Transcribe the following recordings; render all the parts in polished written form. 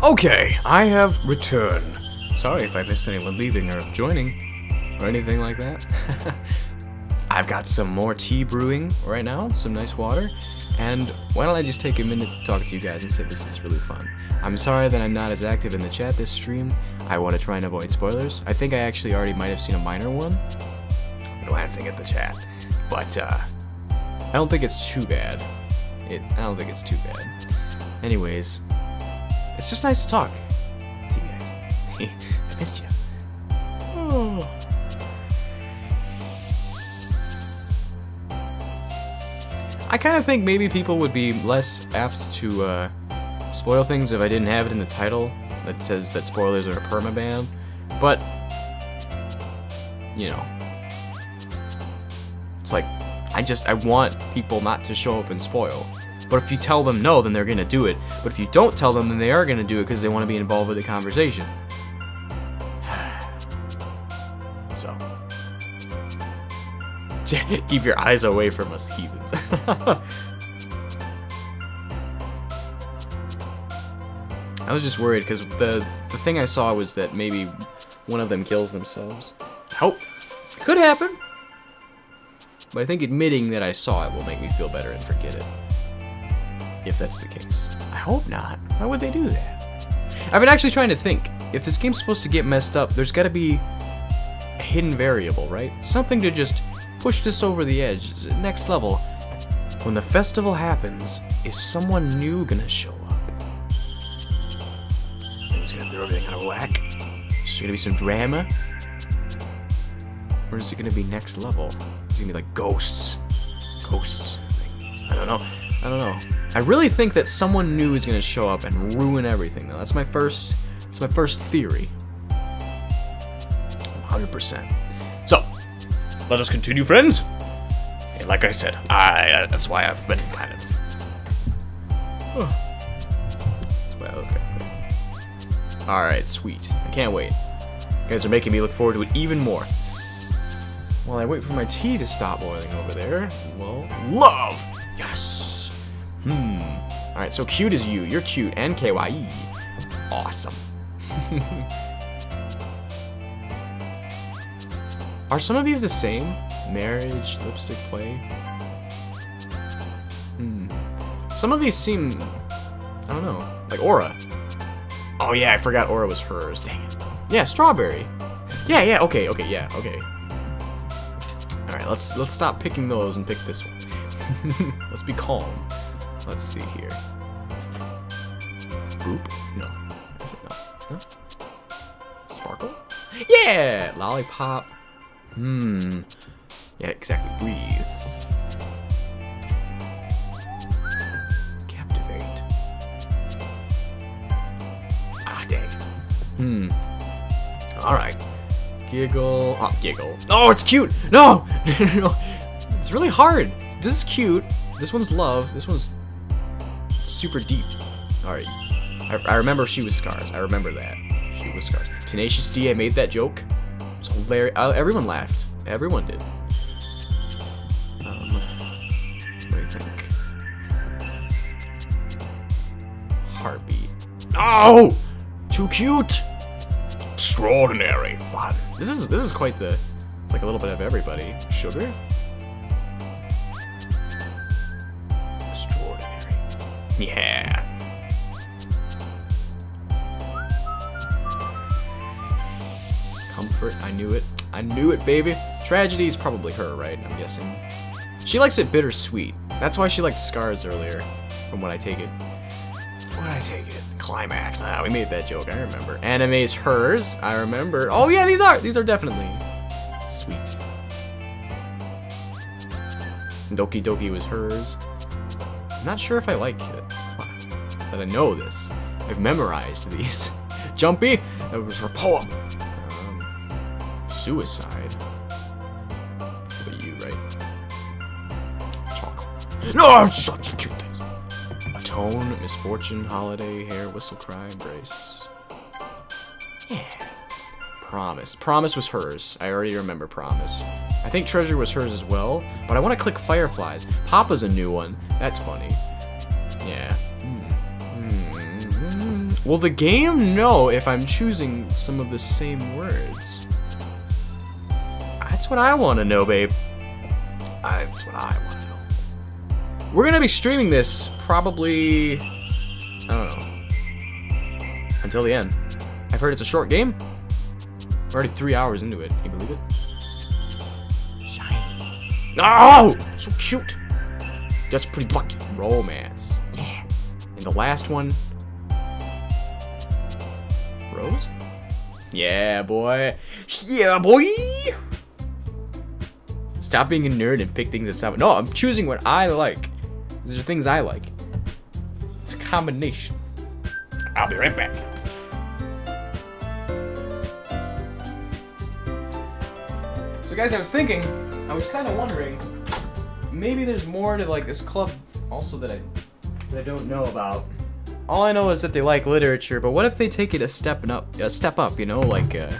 Okay, I have returned. Sorry if I missed anyone leaving or joining, or anything like that. I've got some more tea brewing right now, some nice water, and why don't I just take a minute to talk to you guys and say this is really fun. I'm sorry that I'm not as active in the chat this stream. I want to try and avoid spoilers. I think I actually already might have seen a minor one, glancing at the chat, but I don't think it's too bad. I don't think it's too bad. Anyways, it's just nice to talk to you guys. I missed you. Oh. I kind of think maybe people would be less apt to spoil things if I didn't have it in the title that says that spoilers are a permaban, but you know, it's like I want people not to show up and spoil. But if you tell them no, then they're gonna do it. But if you don't tell them, then they are gonna do it because they want to be involved with the conversation. So, keep your eyes away from us heathens. I was just worried because the thing I saw was that maybe one of them kills themselves. I hope it could happen, but I think admitting that I saw it will make me feel better and forget it. If that's the case. I hope not. Why would they do that? I've been actually trying to think. If this game's supposed to get messed up, there's gotta be a hidden variable, right? Something to just push this over the edge. Next level. When the festival happens, is someone new gonna show up? It's gonna throw everything out of whack? Is there gonna be some drama? Or is it gonna be next level? It's gonna be like ghosts. Ghosts. I don't know. I don't know. I really think that someone new is gonna show up and ruin everything though. That's my first theory. 100%. So, let us continue, friends. And like I said, that's why I've been kind of... That's why I look at. Alright, sweet. I can't wait. You guys are making me look forward to it even more. While I wait for my tea to stop boiling over there, well, love! Yes! Alright, so cute is you. You're cute and kawaii. Awesome. Are some of these the same? Marriage, lipstick play. Some of these seem, I don't know, like Aura. Oh yeah, I forgot Aura was hers. Dang it. Yeah, strawberry. Yeah, okay, yeah, okay. Alright, let's stop picking those and pick this one. Let's be calm. Let's see here. Boop? No. Is it not? Huh? Sparkle? Yeah! Lollipop. Yeah, exactly. Breathe. Captivate. Ah, dang. Alright. Giggle. Oh, giggle. Oh, it's cute! No! No! It's really hard. This is cute. This one's love. This one's super deep. Alright. I remember she was Scars. I remember that. She was Scars. Tenacious D, I made that joke. It's hilarious. Everyone laughed. Everyone did. What do you think? Heartbeat. Oh! Too cute! Extraordinary fun. This is quite the... It's like a little bit of everybody. Sugar? Extraordinary. Yeah. Comfort, I knew it. I knew it, baby. Tragedy is probably her, right? I'm guessing. She likes it bittersweet. That's why she liked Scars earlier, from what I take it. What did I take it? Climax. Ah, we made that joke, I remember. Anime's hers, I remember. Oh yeah, these are definitely sweet. Doki Doki was hers. I'm not sure if I like it. That I know this. I've memorized these. Jumpy, that was her poem. Suicide. What are you, right? Chocolate. No, such a cute thing. Atone, misfortune, holiday, hair, whistle, cry, embrace. Yeah. Promise. Promise was hers. I already remember Promise. I think Treasure was hers as well, but I want to click Fireflies. Papa's a new one. That's funny. Yeah. Will the game know if I'm choosing some of the same words? That's what I want to know, babe. That's what I want to know. We're gonna be streaming this probably, I don't know, until the end. I've heard it's a short game. We're already 3 hours into it. Can you believe it? Shiny. Oh, so cute. That's pretty lucky. Romance. Yeah. And the last one. Rose? Yeah, boy. Yeah, boy. Stop being a nerd and pick things that sound. No, I'm choosing what I like. These are things I like. It's a combination. I'll be right back. So guys, I was kind of wondering, maybe there's more to like this club also that I don't know about. All I know is that they like literature, but what if they take it a step up, you know, like I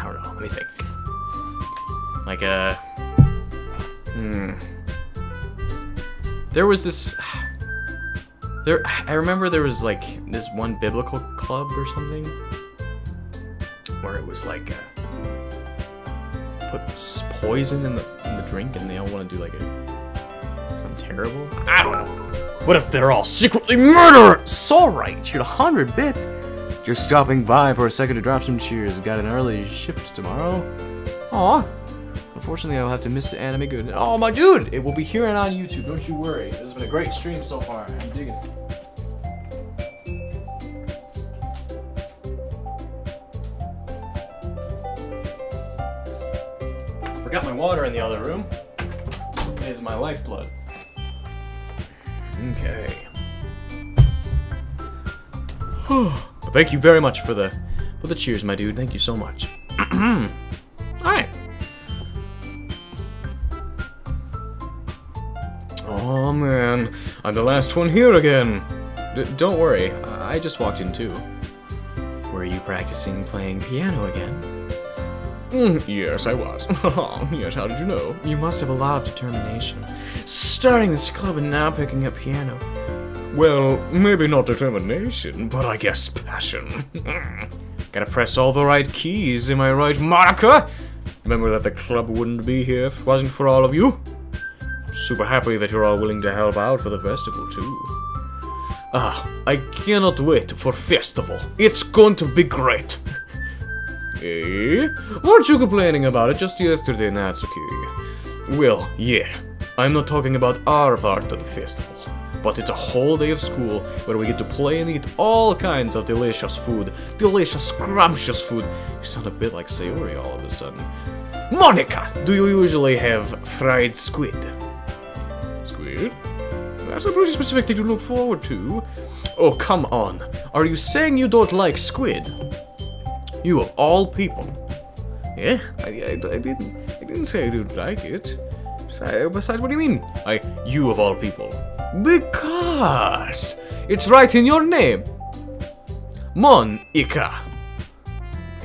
don't know, let me think. Like there was this I remember there was like this one biblical club or something where it was like put poison in the drink and they all want to do like something terrible. I don't know. What if they're all secretly murderers? So right, shoot 100 bits. Just stopping by for a second to drop some cheers. Got an early shift tomorrow. Aw. Unfortunately, I'll have to miss the anime good. Oh my dude, it will be here and on YouTube. Don't you worry. This has been a great stream so far. I'm digging it. Forgot my water in the other room. It is my lifeblood. Okay. Well, thank you very much for the cheers, my dude. Thank you so much. Alright. Oh man, I'm the last one here again. Don't worry, I just walked in too. Were you practicing playing piano again? Yes, I was. Yes, how did you know? You must have a lot of determination. Starting this club and now picking up piano. Well, maybe not determination, but I guess passion. Gotta press all the right keys, am I right, Monica? Remember that the club wouldn't be here if it wasn't for all of you? I'm super happy that you're all willing to help out for the festival, too. I cannot wait for festival. It's going to be great. Eh? Weren't you complaining about it just yesterday, Natsuki? Well, yeah. I'm not talking about our part of the festival. But it's a whole day of school where we get to play and eat all kinds of delicious food. Delicious, scrumptious food. You sound a bit like Sayori all of a sudden. Monica, do you usually have fried squid? Squid? That's a pretty specific thing to look forward to. Oh, come on. Are you saying you don't like squid? You of all people. Yeah, I didn't say I didn't like it. Besides, what do you mean? You of all people. Because it's right in your name. Monica.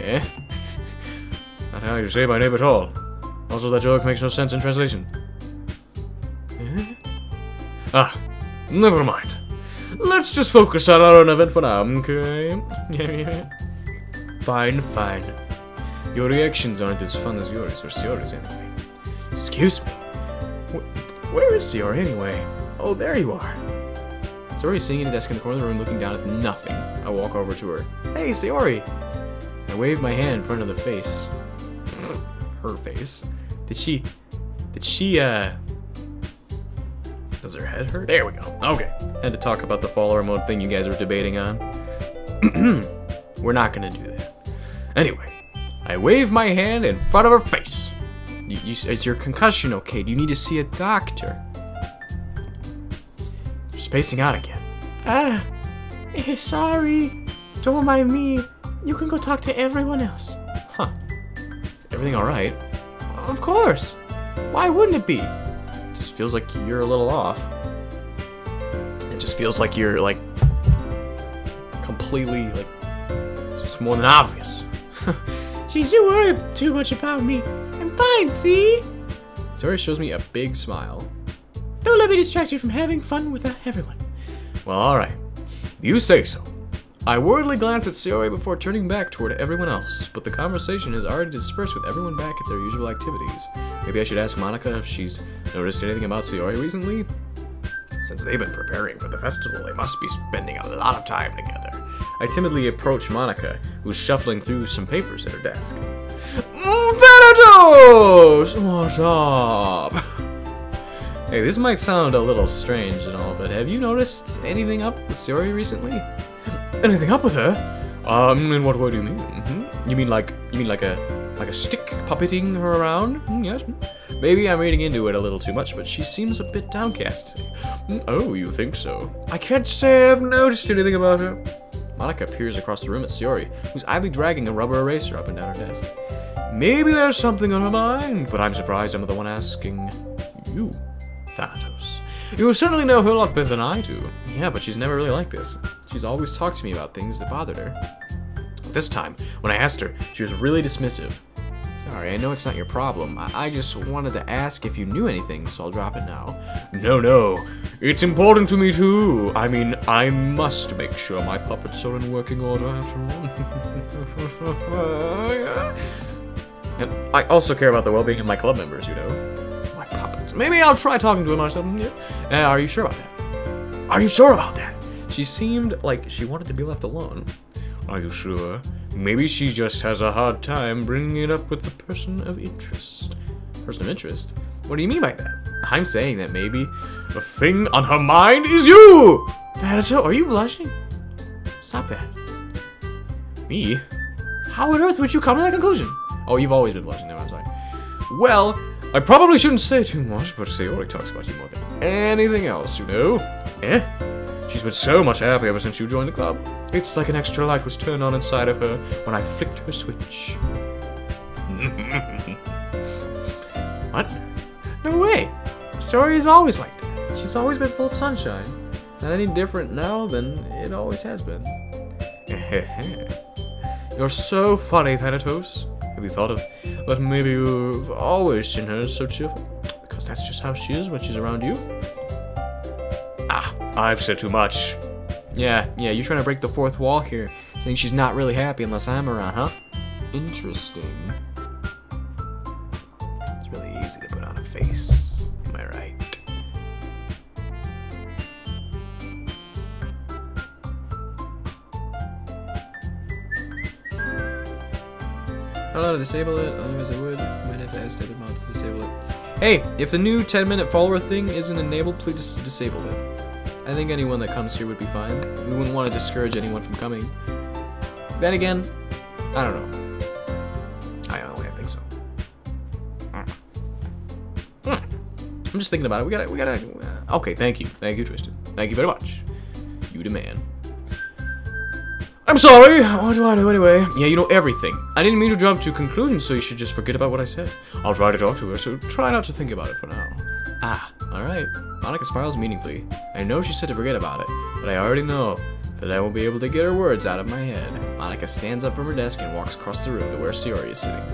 Yeah? Not how you say my name at all. Also, that joke makes no sense in translation. Ah, never mind. Let's just focus on our own event for now, okay? Fine, fine. Your reactions aren't as fun as yours, or Sayori's anyway. Excuse me. Where is Sayori anyway? Oh, there you are. Sayori's sitting at a desk in the corner of the room looking down at nothing. I walk over to her. Hey, Sayori! I wave my hand in front of the face. Her face. Does her head hurt? There we go. Okay. Had to talk about the follower mode thing you guys were debating on. We're not gonna do that. Anyway, I wave my hand in front of her face. Is your concussion okay? Do you need to see a doctor? You're spacing out again. Sorry. Don't mind me. You can go talk to everyone else. Huh. Is everything alright? Of course. Why wouldn't it be? It just feels like you're a little off. It just feels like you're, like, completely, like, it's just more than obvious. Jeez, you worry too much about me. I'm fine, see? Sayori shows me a big smile. Don't let me distract you from having fun with everyone. Well, alright. You say so. I worriedly glance at Sayori before turning back toward everyone else, but the conversation has already dispersed with everyone back at their usual activities. Maybe I should ask Monica if she's noticed anything about Sayori recently? Since they've been preparing for the festival, they must be spending a lot of time together. I timidly approach Monica, who's shuffling through some papers at her desk. Thanitose! What's up? Hey, this might sound a little strange and all, but have you noticed anything up with Sayori recently? Anything up with her? In what way do you mean? You mean like a stick puppeting her around? Yes. Maybe I'm reading into it a little too much, but she seems a bit downcast today. Oh, you think so? I can't say I've noticed anything about her. Monica peers across the room at Sayori, who's idly dragging a rubber eraser up and down her desk. Maybe there's something on her mind, but I'm surprised I'm the one asking you, Thanatos. You certainly know her a lot better than I do. Yeah, but she's never really like this. She's always talked to me about things that bothered her. This time, when I asked her, she was really dismissive. Sorry, I know it's not your problem. I just wanted to ask if you knew anything, so I'll drop it now. No. It's important to me too. I mean, I must make sure my puppets are in working order after all. And I also care about the well-being of my club members, you know. My puppets. Maybe I'll try talking to them or something. Yeah. Are you sure about that? Are you sure about that? She seemed like she wanted to be left alone. Are you sure? Maybe she just has a hard time bringing it up with the person of interest. Person of interest? What do you mean by that? I'm saying that maybe the thing on her mind is you! Thanitose, are you blushing? Stop that. Me? How on earth would you come to that conclusion? Oh, you've always been blushing. Never, I'm sorry. Well, I probably shouldn't say too much, but Sayori talks about you more than anything else, you know? Eh? She's been so much happier ever since you joined the club. It's like an extra light was turned on inside of her when I flicked her switch. What? No way. Sayori is always like that. She's always been full of sunshine. Not any different now than it always has been. You're so funny, Thanitose. Have you thought of that maybe you've always seen her so cheerful? Because that's just how she is when she's around you? Ah, I've said too much. Yeah, you're trying to break the fourth wall here, saying she's not really happy unless I'm around, huh? Interesting. It's really easy to put on a face, am I right? Not allowed to disable it, otherwise I would. Might have to ask the other mods to disable it. Hey, if the new 10-minute follower thing isn't enabled, please disable it. I think anyone that comes here would be fine. We wouldn't want to discourage anyone from coming. Then again, I don't know. I think so. I'm just thinking about it. We gotta. Okay, thank you, Tristan. Thank you very much. You demand. I'm sorry. What do I know anyway? Yeah, you know everything. I didn't mean to jump to conclusions, so you should just forget about what I said. I'll try to talk to her, so try not to think about it for now. Ah, alright. Monica smiles meaningfully. I know she said to forget about it, but I already know that I won't be able to get her words out of my head. Monica stands up from her desk and walks across the room to where Sayori is sitting.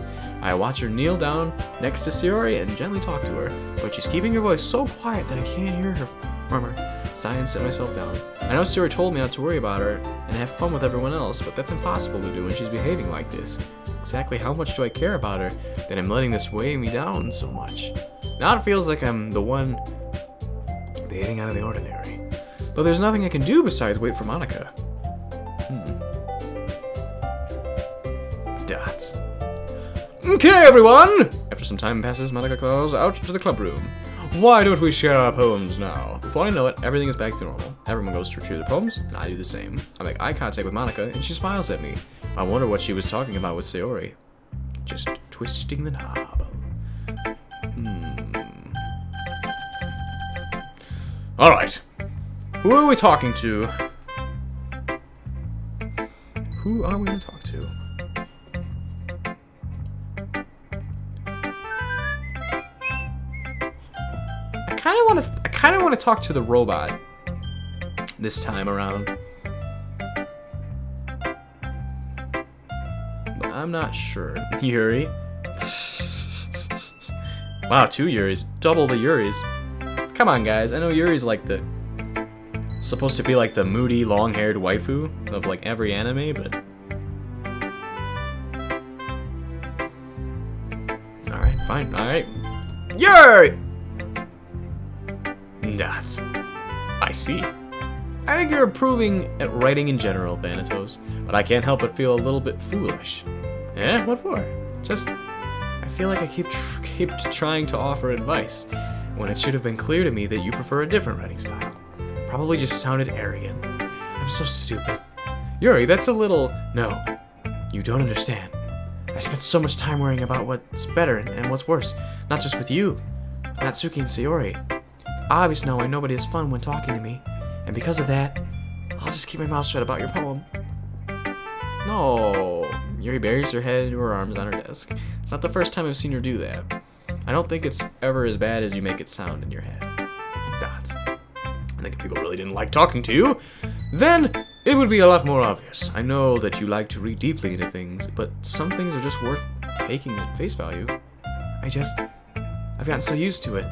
I watch her kneel down next to Sayori and gently talk to her, but she's keeping her voice so quiet that I can't hear her murmur. Sigh and sit myself down. I know Sayori told me not to worry about her and have fun with everyone else, but that's impossible to do when she's behaving like this. Exactly how much do I care about her that I'm letting this weigh me down so much? Now it feels like I'm the one behaving out of the ordinary. But there's nothing I can do besides wait for Monica. Dots. Okay, everyone! After some time passes, Monica calls out to the club room. Why don't we share our poems now? Before I know it, everything is back to normal. Everyone goes to retrieve their poems, and I do the same. I make eye contact with Monica, and she smiles at me. I wonder what she was talking about with Sayori. Just twisting the knob. Alright. Who are we talking to? Who are we gonna talk to? I kinda wanna talk to the robot this time around. But I'm not sure. Yuri. Wow, 2 Yuris. Double the Yuris. Come on, guys. I know Yuri's like the supposed to be like the moody, long-haired waifu of like every anime, but... Alright, fine, alright. Yay! That's... I see. I think you're improving at writing in general, Thanitose, but I can't help but feel a little bit foolish. Eh? What for? Just... I feel like I keep trying to offer advice, when it should have been clear to me that you prefer a different writing style. Probably just sounded arrogant. I'm so stupid. Yuri, that's a little... No, you don't understand. I spent so much time worrying about what's better and what's worse, not just with you, Natsuki and Sayori. It's obvious now why nobody has fun when talking to me, and because of that, I'll just keep my mouth shut about your poem. No. Yuri buries her head into her arms on her desk. It's not the first time I've seen her do that. I don't think it's ever as bad as you make it sound in your head. Dots. I think if people really didn't like talking to you, then it would be a lot more obvious. I know that you like to read deeply into things, but some things are just worth taking at face value. I've gotten so used to it,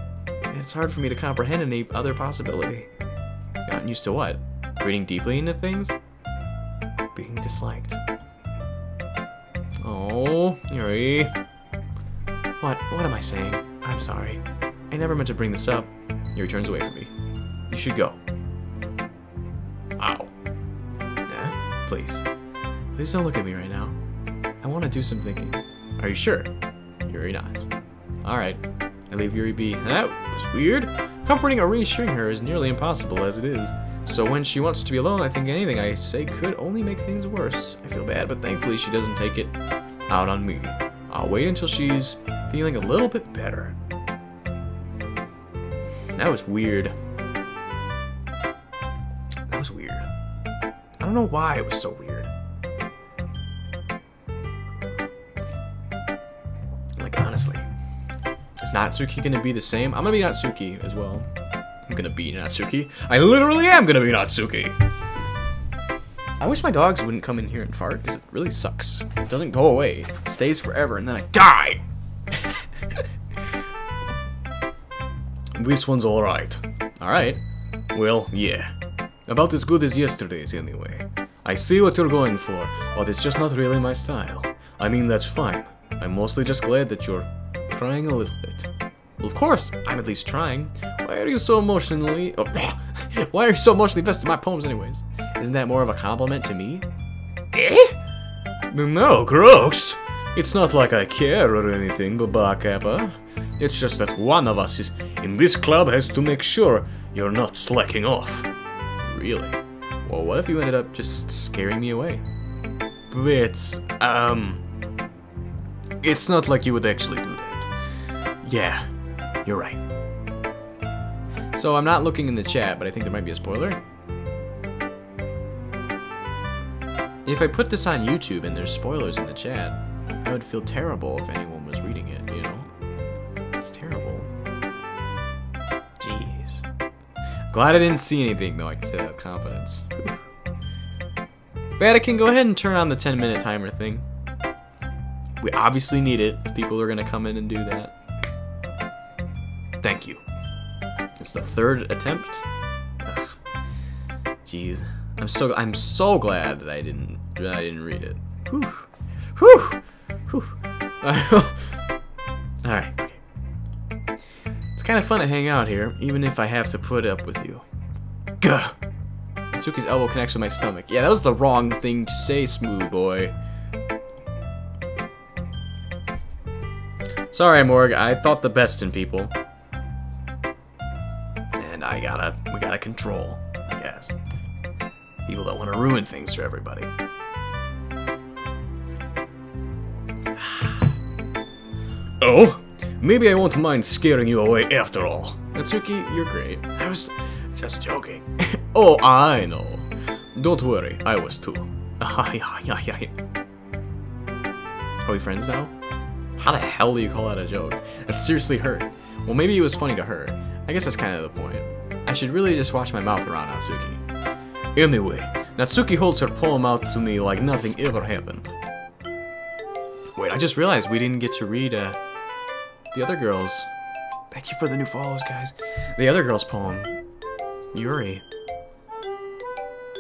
and it's hard for me to comprehend any other possibility. Gotten used to what? Reading deeply into things? Being disliked. Oh, Yuri. What am I saying? I'm sorry. I never meant to bring this up. Yuri turns away from me. You should go. Ow. Yeah? Please. Please don't look at me right now. I want to do some thinking. Are you sure? Yuri nods. Alright. I leave Yuri be. That was weird. Comforting or reassuring her is nearly impossible as it is. So when she wants to be alone, I think anything I say could only make things worse. I feel bad, but thankfully she doesn't take it out on me. I'll wait until she's feeling a little bit better. That was weird. That was weird. I don't know why it was so weird. Like, honestly. Is Natsuki gonna be the same? I'm gonna be Natsuki as well. I'm gonna be Natsuki. I literally am gonna be Natsuki! I wish my dogs wouldn't come in here and fart, because it really sucks. It doesn't go away. It stays forever, and then I die! This one's alright. Alright. Well, yeah. About as good as yesterday's, anyway. I see what you're going for, but it's just not really my style. I mean, that's fine. I'm mostly just glad that you're trying a little bit. Well, of course, I'm at least trying. Why are you so emotionally... Oh, why are you so emotionally invested in my poems anyways? Isn't that more of a compliment to me? Eh? No, gross. It's not like I care or anything, Baba Kappa. It's just that one of us in this club has to make sure you're not slacking off. Really? Well, what if you ended up just scaring me away? That's, it's not like you would actually do that. Yeah, you're right. So I'm not looking in the chat, but I think there might be a spoiler. If I put this on YouTube and there's spoilers in the chat, I would feel terrible if anyone was reading it, you know? It's terrible. Jeez. Glad I didn't see anything, though. I can say that with confidence. Vatican, go ahead and turn on the 10-minute timer thing. We obviously need it if people are going to come in and do that. Thank you. It's the third attempt. Ugh. Jeez. I'm so glad that I didn't read it. Whew. Whew. Whew. Alright, okay. It's kind of fun to hang out here, even if I have to put up with you. Gah! Natsuki's elbow connects with my stomach. Yeah, that was the wrong thing to say, smooth boy. Sorry, Morg, I thought the best in people. And we gotta control, I guess. People that want to ruin things for everybody. Oh? Maybe I won't mind scaring you away after all. Natsuki, you're great. I was just joking. Oh, I know. Don't worry, I was too. Are we friends now? How the hell do you call that a joke? That seriously hurt. Well, maybe it was funny to her. I guess that's kind of the point. I should really just watch my mouth around Natsuki. Anyway, Natsuki holds her poem out to me like nothing ever happened. Wait, I just realized we didn't get to read the other girl's. Thank you for the new follows, guys. The other girl's poem, Yuri.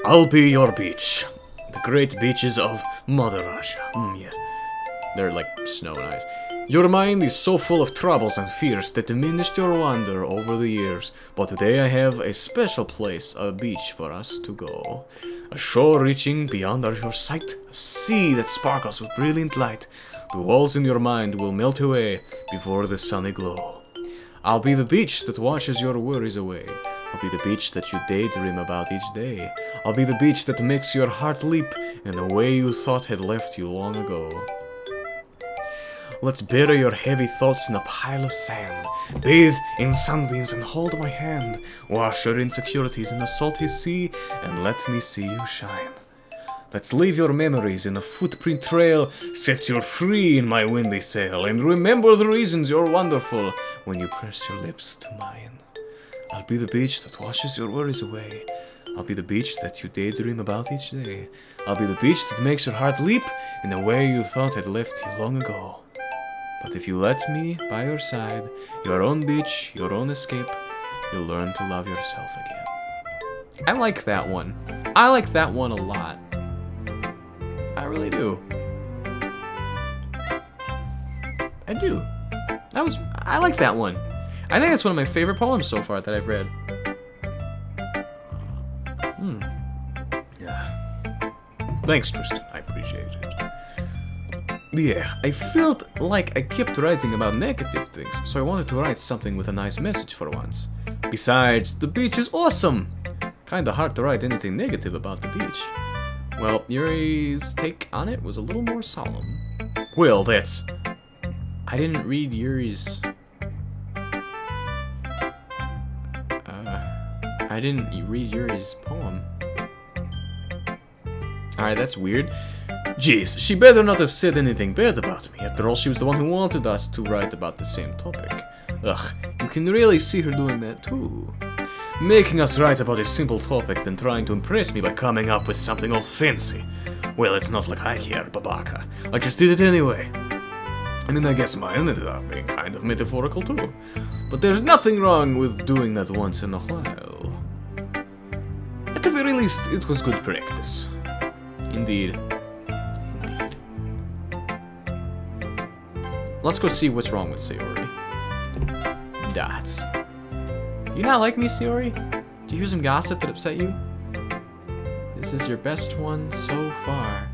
I'll be your beach. The great beaches of Mother Russia. Yes. They're like snow and ice. Your mind is so full of troubles and fears that diminished your wonder over the years. But today I have a special place, a beach for us to go. A shore reaching beyond your sight, a sea that sparkles with brilliant light. The walls in your mind will melt away before the sunny glow. I'll be the beach that washes your worries away. I'll be the beach that you daydream about each day. I'll be the beach that makes your heart leap in a way you thought had left you long ago. Let's bury your heavy thoughts in a pile of sand. Bathe in sunbeams and hold my hand. Wash your insecurities in the salty sea and let me see you shine. Let's leave your memories in a footprint trail. Set you free in my windy sail. And remember the reasons you're wonderful when you press your lips to mine. I'll be the beach that washes your worries away. I'll be the beach that you daydream about each day. I'll be the beach that makes your heart leap in a way you thought had left you long ago. But if you let me by your side, your own beach, your own escape, you'll learn to love yourself again. I like that one. I like that one a lot. I really do. I do. I like that one. I think it's one of my favorite poems so far that I've read. Yeah. Thanks, Tristan. I appreciate it. Yeah, I felt like I kept writing about negative things, so I wanted to write something with a nice message for once. Besides, the beach is awesome! Kinda hard to write anything negative about the beach. Well, Yuri's take on it was a little more solemn. Well, that's... I didn't read Yuri's... I didn't read Yuri's poem. Alright, that's weird. Jeez, she better not have said anything bad about me. After all, she was the one who wanted us to write about the same topic. Ugh, you can really see her doing that too. Making us write about a simple topic, then trying to impress me by coming up with something all fancy. Well, it's not like I care, Babaka. I just did it anyway. I mean, I guess mine ended up being kind of metaphorical too. But there's nothing wrong with doing that once in a while. At the very least, it was good practice. Indeed. Let's go see what's wrong with Sayori. Dots. You not like me, Sayori? Did you hear some gossip that upset you? This is your best one so far.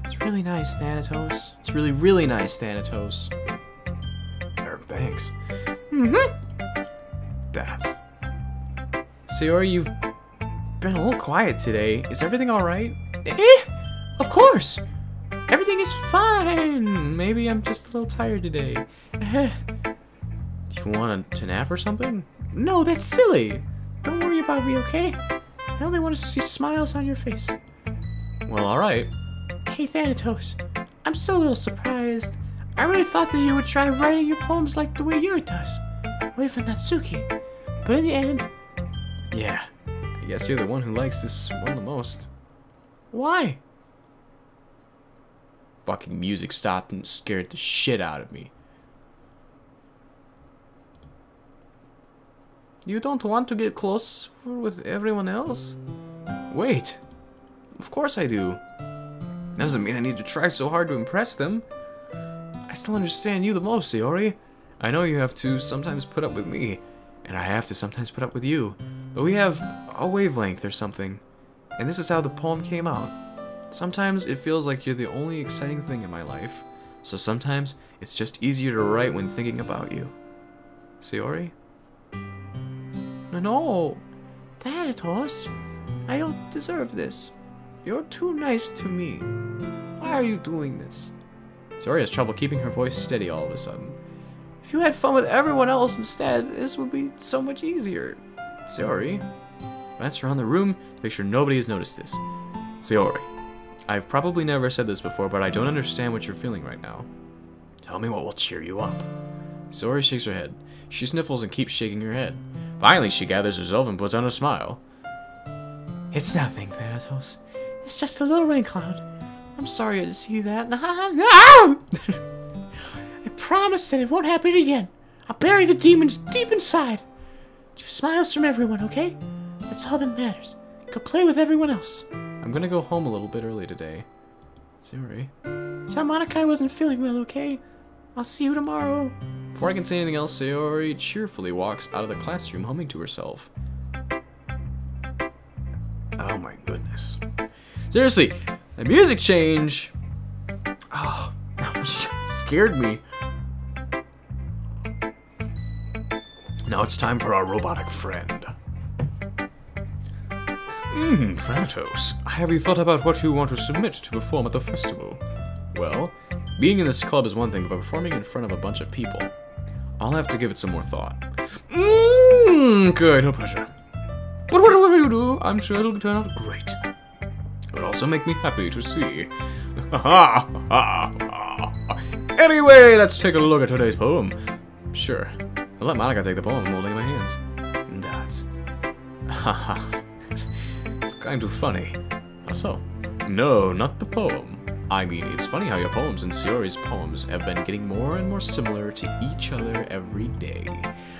It's really nice, Thanitose. It's really, really nice, Thanitose. Thanks. Dots. Sayori, you've been a little quiet today. Is everything alright? Of course! Everything is fine! Maybe I'm just a little tired today. Do you want to nap or something? No, that's silly! Don't worry about me, okay? I only want to see smiles on your face. Well, alright. Hey, Thanitose. I'm so a little surprised. I really thought that you would try writing your poems like the way Yuri does. Away from Natsuki. But in the end... Yeah, I guess you're the one who likes this one the most. Why? Fucking music stopped and scared the shit out of me. You don't want to get close with everyone else? Wait. Of course I do. Doesn't mean I need to try so hard to impress them. I still understand you the most, Sayori. I know you have to sometimes put up with me, and I have to sometimes put up with you. But we have a wavelength or something. And this is how the poem came out. Sometimes it feels like you're the only exciting thing in my life. So sometimes it's just easier to write when thinking about you. Sayori? No, Thanitose. I don't deserve this. You're too nice to me. Why are you doing this? Sayori has trouble keeping her voice steady all of a sudden. If you had fun with everyone else instead, this would be so much easier. Sayori, glance around the room to make sure nobody has noticed this. Sayori, I've probably never said this before, but I don't understand what you're feeling right now. Tell me what will cheer you up. Sayori shakes her head. She sniffles and keeps shaking her head. Finally, she gathers herself and puts on a smile. It's nothing, Thanitose. It's just a little rain cloud. I'm sorry to see that. I promise that it won't happen again. I'll bury the demons deep inside. Just smiles from everyone, okay? That's all that matters. Go play with everyone else. I'm gonna go home a little bit early today. Sayori. Tell Monica I wasn't feeling well, okay? I'll see you tomorrow. Before I can say anything else, Sayori cheerfully walks out of the classroom, humming to herself. Oh my goodness. Seriously, the music change. Oh, that scared me. Now it's time for our robotic friend. Thanitose, have you thought about what you want to submit to perform at the festival? Well, being in this club is one thing, but performing in front of a bunch of people, I'll have to give it some more thought. Okay, no pressure. But whatever you do, I'm sure it'll turn out great. It would also make me happy to see. Anyway, let's take a look at today's poem. Sure. I'll let Monica take the poem I'm holding in my hands. That's... It's kind of funny. How so? No, not the poem. I mean, it's funny how your poems and Sayori's poems have been getting more and more similar to each other every day.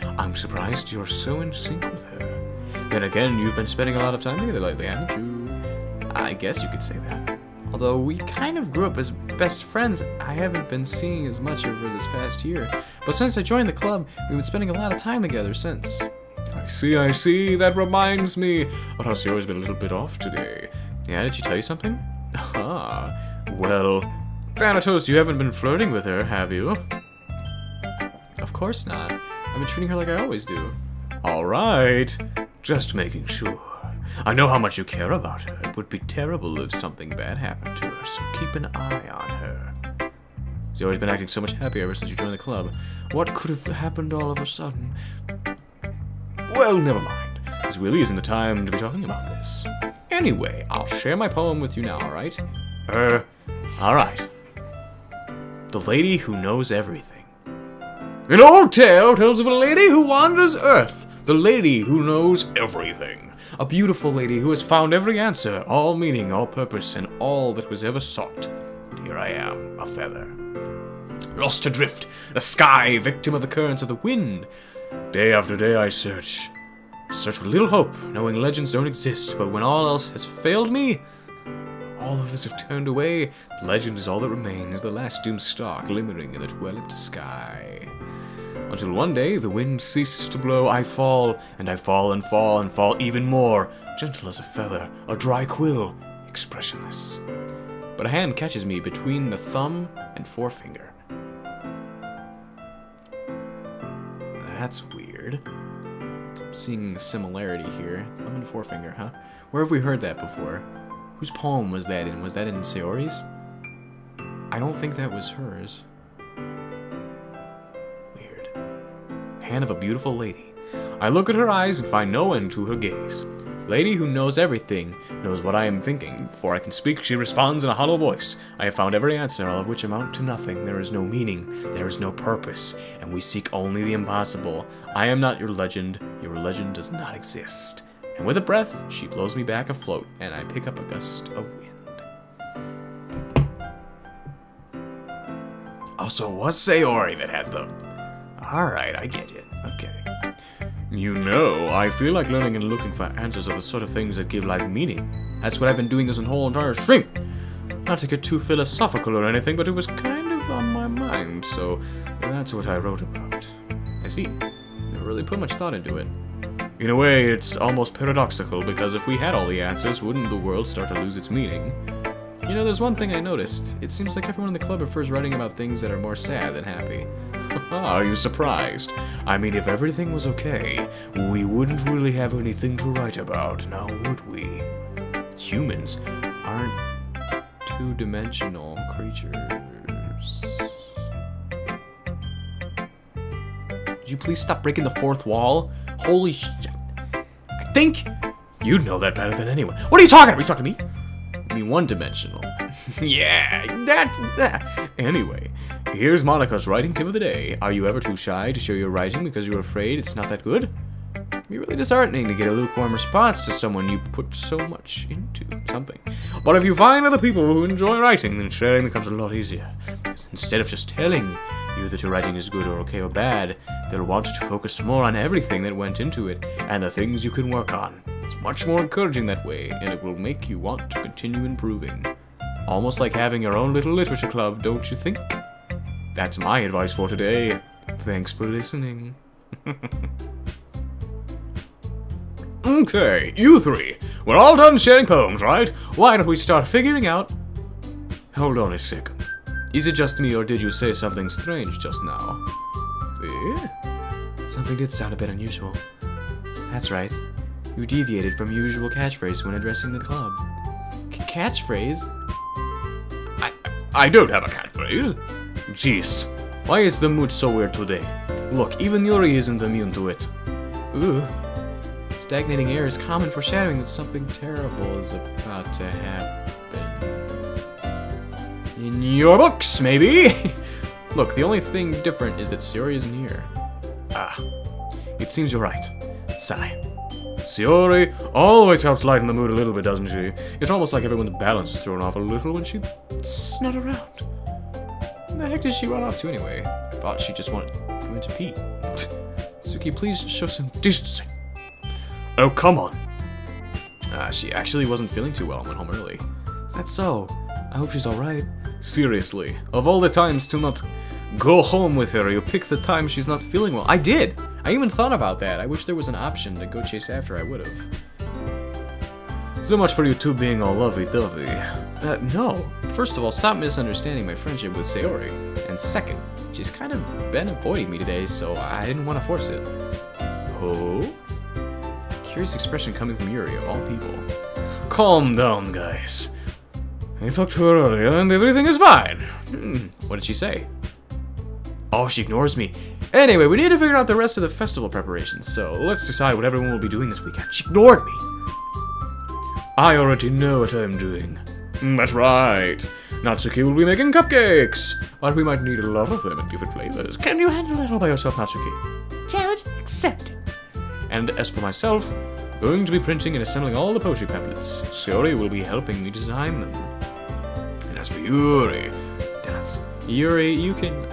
I'm surprised you're so in sync with her. Then again, you've been spending a lot of time together lately, haven't you? I guess you could say that. Although we kind of grew up as best friends, I haven't been seeing as much of her this past year. But since I joined the club, we've been spending a lot of time together since. I see. That reminds me. But how Sayori's been a little bit off today. Yeah, did she tell you something? Well, Thanitose, you haven't been flirting with her, have you? Of course not. I've been treating her like I always do. Alright. Just making sure. I know how much you care about her. It would be terrible if something bad happened to her, so keep an eye on her. Sayori's been acting so much happier ever since you joined the club. What could have happened all of a sudden? Well, never mind. This really isn't the time to be talking about this. Anyway, I'll share my poem with you now, alright? Alright. The Lady Who Knows Everything. An old tale tells of a lady who wanders Earth. The lady who knows everything. A beautiful lady who has found every answer, all meaning, all purpose, and all that was ever sought. And here I am, a feather. Lost adrift, the sky, victim of the currents of the wind. Day after day I search with little hope, knowing legends don't exist, but when all else has failed me, all others have turned away, legend is all that remains, the last doomed star glimmering in the twilight sky. Until one day, the wind ceases to blow, I fall, and I fall and fall and fall even more, gentle as a feather, a dry quill, expressionless. But a hand catches me between the thumb and forefinger. That's weird. I'm seeing a similarity here. Thumb and forefinger, huh? Where have we heard that before? Whose poem was that in? Was that in Sayori's? I don't think that was hers. Weird. Hand of a beautiful lady. I look at her eyes and find no end to her gaze. Lady who knows everything, knows what I am thinking. Before I can speak, she responds in a hollow voice. I have found every answer, all of which amount to nothing. There is no meaning, there is no purpose, and we seek only the impossible. I am not your legend does not exist. And with a breath, she blows me back afloat, and I pick up a gust of wind. Also, was Sayori that had the... Alright, I get it. Okay. You know, I feel like learning and looking for answers are the sort of things that give life meaning. That's what I've been doing this whole entire stream. Not to get too philosophical or anything, but it was kind of on my mind, so that's what I wrote about. I see. Never really put much thought into it. In a way, it's almost paradoxical, because if we had all the answers, wouldn't the world start to lose its meaning? You know, there's one thing I noticed. It seems like everyone in the club prefers writing about things that are more sad than happy. Are you surprised? I mean, if everything was okay, we wouldn't really have anything to write about, now would we? Humans aren't two-dimensional creatures. Would you please stop breaking the fourth wall? Holy shit. I think you'd know that better than anyone. What are you talking about? Are you talking to me? I mean, one-dimensional. Yeah, that. Anyway, here's Monica's writing tip of the day. Are you ever too shy to show your writing because you're afraid it's not that good? It'd be really disheartening to get a lukewarm response to someone you put so much into something. But if you find other people who enjoy writing, then sharing becomes a lot easier. Because instead of just telling, Either your writing is good or okay or bad, they'll want to focus more on everything that went into it and the things you can work on. It's much more encouraging that way, and it will make you want to continue improving. Almost like having your own little literature club, don't you think? That's my advice for today. Thanks for listening. Okay, you three. We're all done sharing poems, right? Why don't we start figuring out... Hold on a second. Is it just me, or did you say something strange just now? Eh? Something did sound a bit unusual. That's right. You deviated from your usual catchphrase when addressing the club. Catchphrase? I don't have a catchphrase. Jeez. Why is the mood so weird today? Look, even Yuri isn't immune to it. Ooh. Stagnating air is common foreshadowing that something terrible is about to happen. In your books, maybe? Look, the only thing different is that Sayori isn't here. Ah. It seems you're right. Sigh. Sayori always helps lighten the mood a little bit, doesn't she? It's almost like everyone's balance is thrown off a little when she's not around. Where the heck did she run off to anyway? Thought she just went to pee. Natsuki, please show some decency. Oh, come on. She actually wasn't feeling too well and went home early. Is that so? I hope she's alright. Seriously, of all the times to not go home with her, you pick the time she's not feeling well. I did! I even thought about that. I wish there was an option to go chase after her. I would've. So much for you two being all lovey-dovey. No. First of all, stop misunderstanding my friendship with Sayori. And second, she's kind of been avoiding me today, so I didn't want to force it. Oh? Curious expression coming from Yuri, of all people. Calm down, guys. I talked to her earlier, and everything is fine. What did she say? Oh, she ignores me. Anyway, we need to figure out the rest of the festival preparations, so let's decide what everyone will be doing this weekend. She ignored me. I already know what I'm doing. That's right. Natsuki will be making cupcakes, but we might need a lot of them in different flavors. Can you handle it all by yourself, Natsuki? Challenge accepted. And as for myself, going to be printing and assembling all the poetry pamphlets. Sayori will be helping me design them. And as for Yuri, that's Yuri, you can,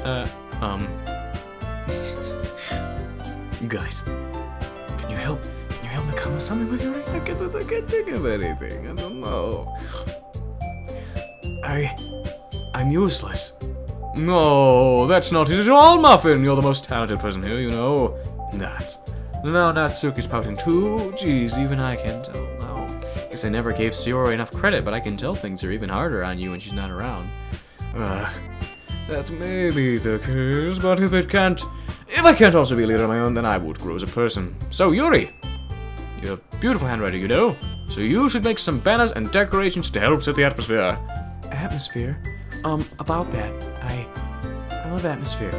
Guys, can you help me come up with something with Yuri? I can't think of anything. I don't know. I'm useless. No, that's not it at all, Muffin. You're the most talented person here, you know. Now Natsuki's pouting too. Jeez, even I can tell now. Guess I never gave Sayori enough credit, but I can tell things are even harder on you when she's not around. That may be the case, but if I can't also be a leader on my own, then I would grow as a person. So, Yuri, you have beautiful handwriting, you know? So you should make some banners and decorations to help set the atmosphere. Atmosphere? About that, I love atmosphere.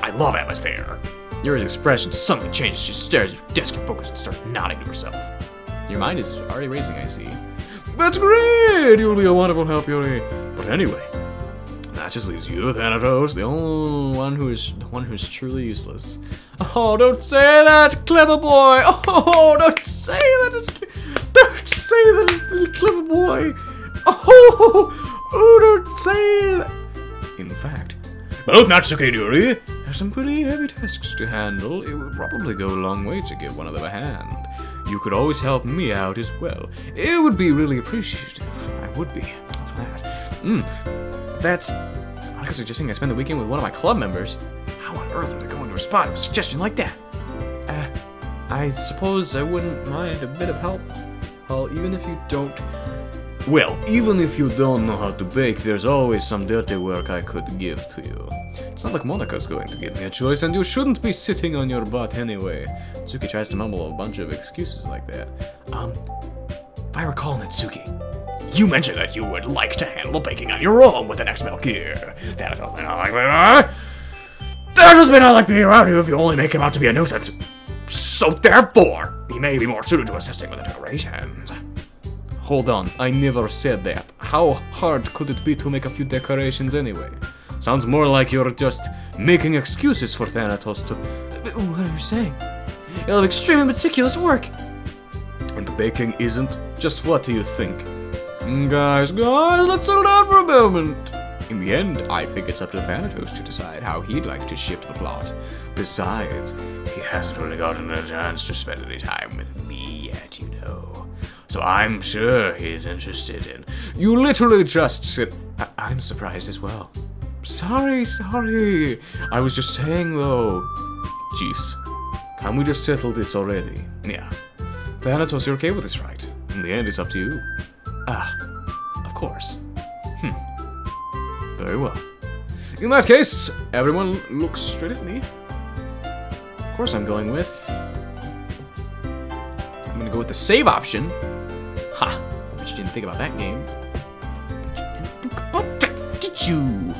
I love atmosphere. Yuri's expression suddenly changes. She stares at her desk and focuses and starts nodding to herself. Your mind is already racing, I see. That's great! You'll be a wonderful help, Yuri. But anyway, that just leaves you, Thanitose, the only one who's truly useless. Oh, don't say that, clever boy! Oh, don't say that! Don't say that, clever boy! Oh, don't say that! In fact, both Natsuki and Yuri have some pretty heavy tasks to handle. It would probably go a long way to give one of them a hand. You could always help me out as well. It would be really appreciative. I would be of that. That's Monica suggesting I spend the weekend with one of my club members. How on earth are they going to respond to a suggestion like that? I suppose I wouldn't mind a bit of help. Well, even if you don't... Well, even if you don't know how to bake, there's always some dirty work I could give to you. It's not like Monika's going to give me a choice, and you shouldn't be sitting on your butt anyway. Natsuki tries to mumble a bunch of excuses like that. If I recall, Natsuki, you mentioned that you would like to handle baking on your own with the next Metal Gear. That does may not like being around you if you only make him out to be a nuisance. So therefore, he may be more suited to assisting with the decorations. Hold on, I never said that. How hard could it be to make a few decorations anyway? Sounds more like you're just making excuses for Thanitose to... What are you saying? It'll be extremely meticulous work. And the baking isn't? Just what do you think? Guys, let's settle down for a moment. In the end, I think it's up to Thanitose to decide how he'd like to shift the plot. Besides, he hasn't really gotten a chance to spend any time with me yet, you know. So I'm sure he's interested in... You literally just sit... I'm surprised as well. Sorry. I was just saying, though. Jeez. Can we just settle this already? Yeah. Thanitose, you're okay with this, right? In the end, it's up to you. Ah. Of course. Very well. In that case, everyone looks straight at me. Of course I'm going with... I'm gonna go with the save option. Ha! But you didn't think about that game. Did you?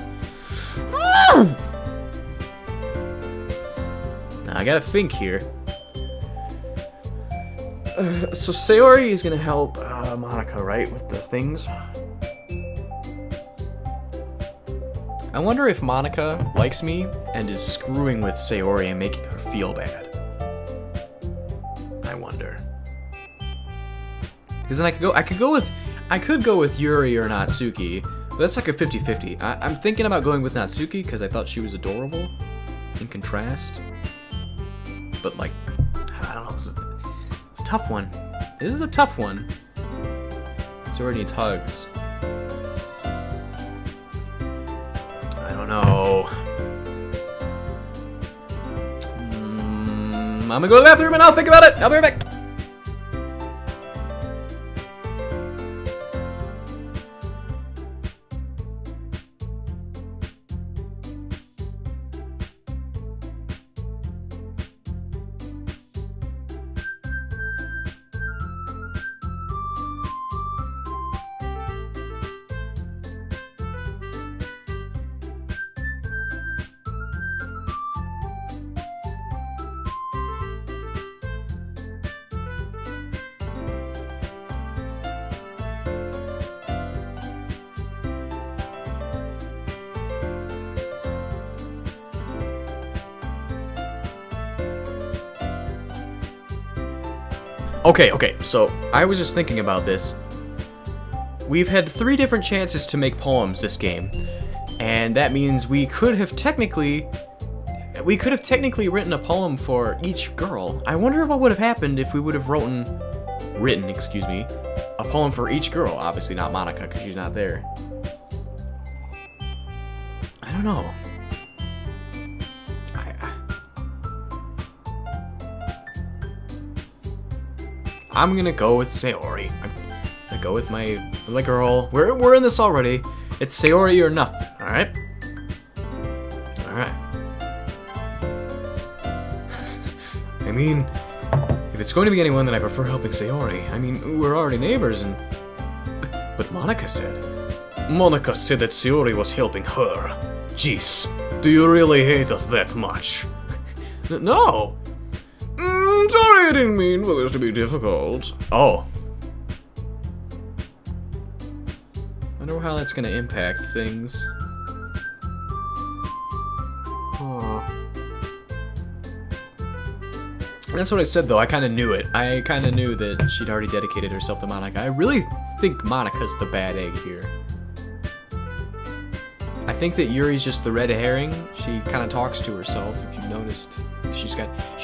Now I gotta think here. So Sayori is gonna help Monica, right, with the things? I wonder if Monica likes me and is screwing with Sayori and making her feel bad. I wonder. Because then I could go with Yuri or Natsuki. But that's like a 50-50. I'm thinking about going with Natsuki because I thought she was adorable in contrast. But like, I don't know. It's a tough one. This is a tough one. Sayori needs hugs. I don't know. I'm gonna go to the bathroom and I'll think about it. I'll be right back. Okay, so I was just thinking about this. We've had 3 different chances to make poems this game, and that means we could have technically written a poem for each girl. I wonder what would have happened if we would have written, a poem for each girl. Obviously not Monica, because she's not there. I don't know. I'm gonna go with Sayori. I'm gonna go with my girl. We're in this already. It's Sayori or nothing. All right. All right. I mean, if it's going to be anyone, then I prefer helping Sayori. I mean, we're already neighbors, and but Monica said that Sayori was helping her. Jeez, do you really hate us that much? No. Sorry, I didn't mean for this to be difficult. Oh. I wonder how that's gonna impact things. That's what I said, though. I kind of knew it. I kind of knew that she'd already dedicated herself to Monica. I really think Monica's the bad egg here. I think that Yuri's just the red herring. She kind of talks to herself, if you've noticed. She's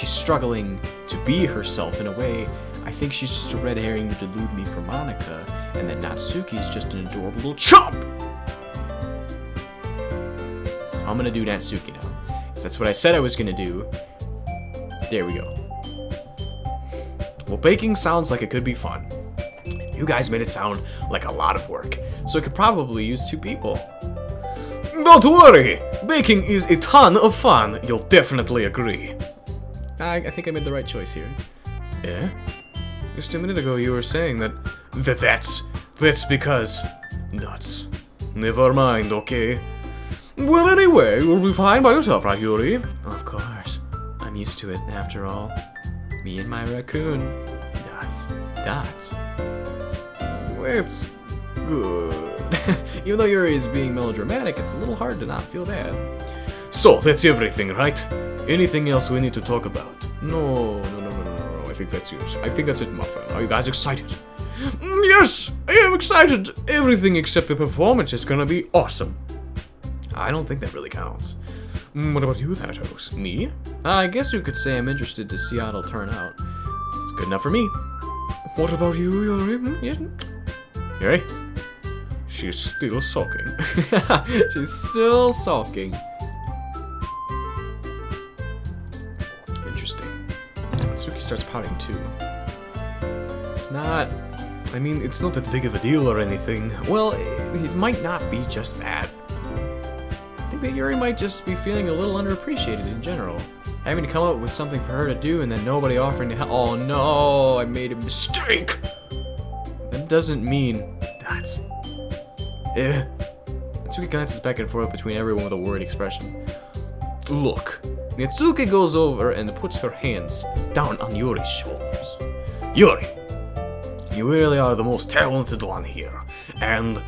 struggling to be herself in a way. I think she's just a red herring to delude me for Monica, and that Natsuki's just an adorable little chump! I'm gonna do Natsuki now, because that's what I said I was gonna do. There we go. Well, baking sounds like it could be fun. You guys made it sound like a lot of work, so it could probably use 2 people. Don't worry! Baking is a ton of fun, you'll definitely agree. I think I made the right choice here. Yeah? Just a minute ago you were saying that's because... nuts. Never mind, okay? Well, anyway, you'll be fine by yourself, right, Yuri? Of course. I'm used to it, after all. Me and my raccoon. Dots. It's good. Even though Yuri is being melodramatic, it's a little hard to not feel bad. So, that's everything, right? Anything else we need to talk about? No. I think that's yours. I think that's it, Muffin. Are you guys excited? Yes, I am excited. Everything except the performance is gonna be awesome. I don't think that really counts. What about you, Thanitose? Me? I guess you could say I'm interested to see how it'll turn out. It's good enough for me. What about you, Yuri? Yuri? She's still sulking. She's still sulking. Interesting. Natsuki starts pouting too. It's not... I mean, it's not that big of a deal or anything. Well, it might not be just that. I think that Yuri might just be feeling a little underappreciated in general. Having to come up with something for her to do and then nobody offering to help. Oh no, I made a mistake! That doesn't mean that. Natsuki glances back and forth between everyone with a worried expression. Look. Natsuki goes over and puts her hands down on Yuri's shoulders. Yuri, you really are the most talented one here. And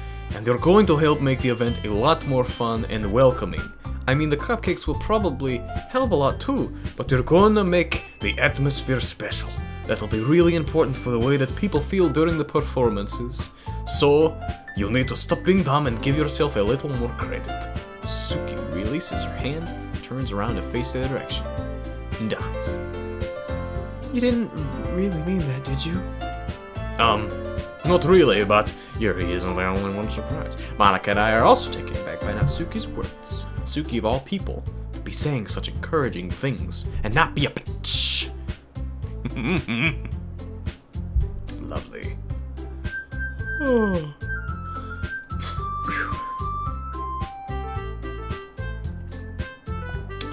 you're going to help make the event a lot more fun and welcoming. I mean, the cupcakes will probably help a lot too, but you're going to make the atmosphere special. That'll be really important for the way that people feel during the performances. So, you need to stop being dumb and give yourself a little more credit. Suki releases her hand, turns around and faces the direction. Dance. You didn't really mean that, did you? Not really, but Yuri isn't the only one surprised. Monika and I are also taken aback by Natsuki's words. Natsuki, of all people, to be saying such encouraging things and not be a bitch. Lovely. Oh.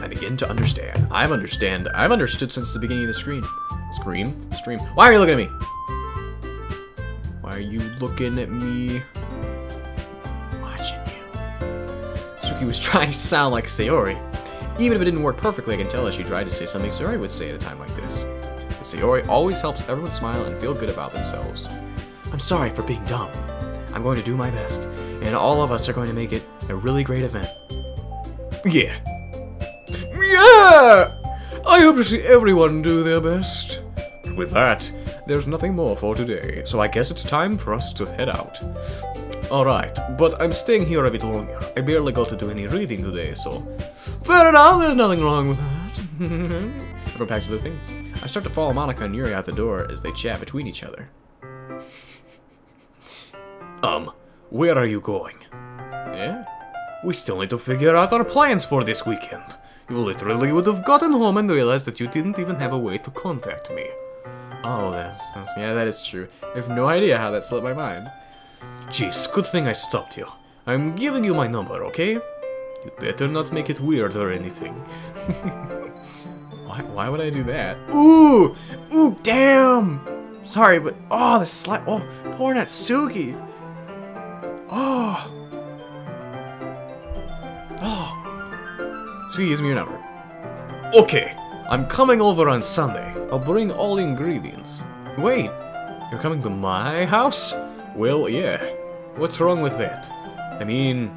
I begin to understand. I've understood since the beginning of the stream. Stream. Why are you looking at me? Why are you looking at me? Watching you. Suki was trying to sound like Sayori. Even if it didn't work perfectly, I can tell that she tried to say something Sayori would say at a time like this. But Sayori always helps everyone smile and feel good about themselves. I'm sorry for being dumb. I'm going to do my best, and all of us are going to make it a really great event. Yeah! I hope to see everyone do their best. With that, there's nothing more for today, so I guess it's time for us to head out. Alright, but I'm staying here a bit longer. I barely got to do any reading today, so... Fair enough, there's nothing wrong with that. Everyone packs up their things. I start to follow Monika and Yuri out the door as they chat between each other. Where are you going? Yeah? We still need to figure out our plans for this weekend. You literally would have gotten home and realized that you didn't even have a way to contact me. Oh, yeah, that is true. I have no idea how that slipped my mind. Jeez, good thing I stopped you. I'm giving you my number, okay? You better not make it weird or anything. Why would I do that? Ooh! Ooh, damn! Sorry, but... Oh, the slap... Oh, poor Natsuki! Oh! Oh! Natsuki gives me your number. Okay, I'm coming over on Sunday. I'll bring all the ingredients. Wait, you're coming to my house? Well, yeah. What's wrong with that? I mean,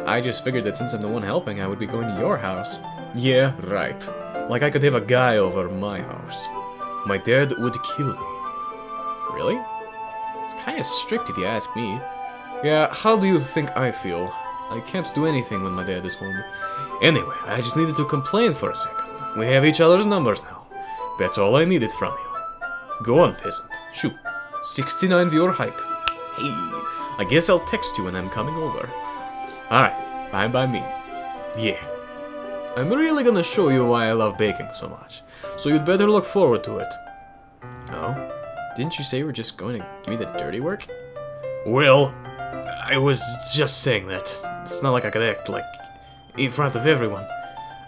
I just figured that since I'm the one helping, I would be going to your house. Yeah, right. Like I could have a guy over my house. My dad would kill me. Really? It's kind of strict if you ask me. Yeah, how do you think I feel? I can't do anything when my dad is home. Anyway, I just needed to complain for a second. We have each other's numbers now. That's all I needed from you. Go on, peasant. Shoot. 69 viewer hype. Hey, I guess I'll text you when I'm coming over. Alright, fine by me. Yeah. I'm really gonna show you why I love baking so much. So you'd better look forward to it. Oh? Didn't you say you were just going to give me the dirty work? Well, I was just saying that. It's not like I could act, like, in front of everyone.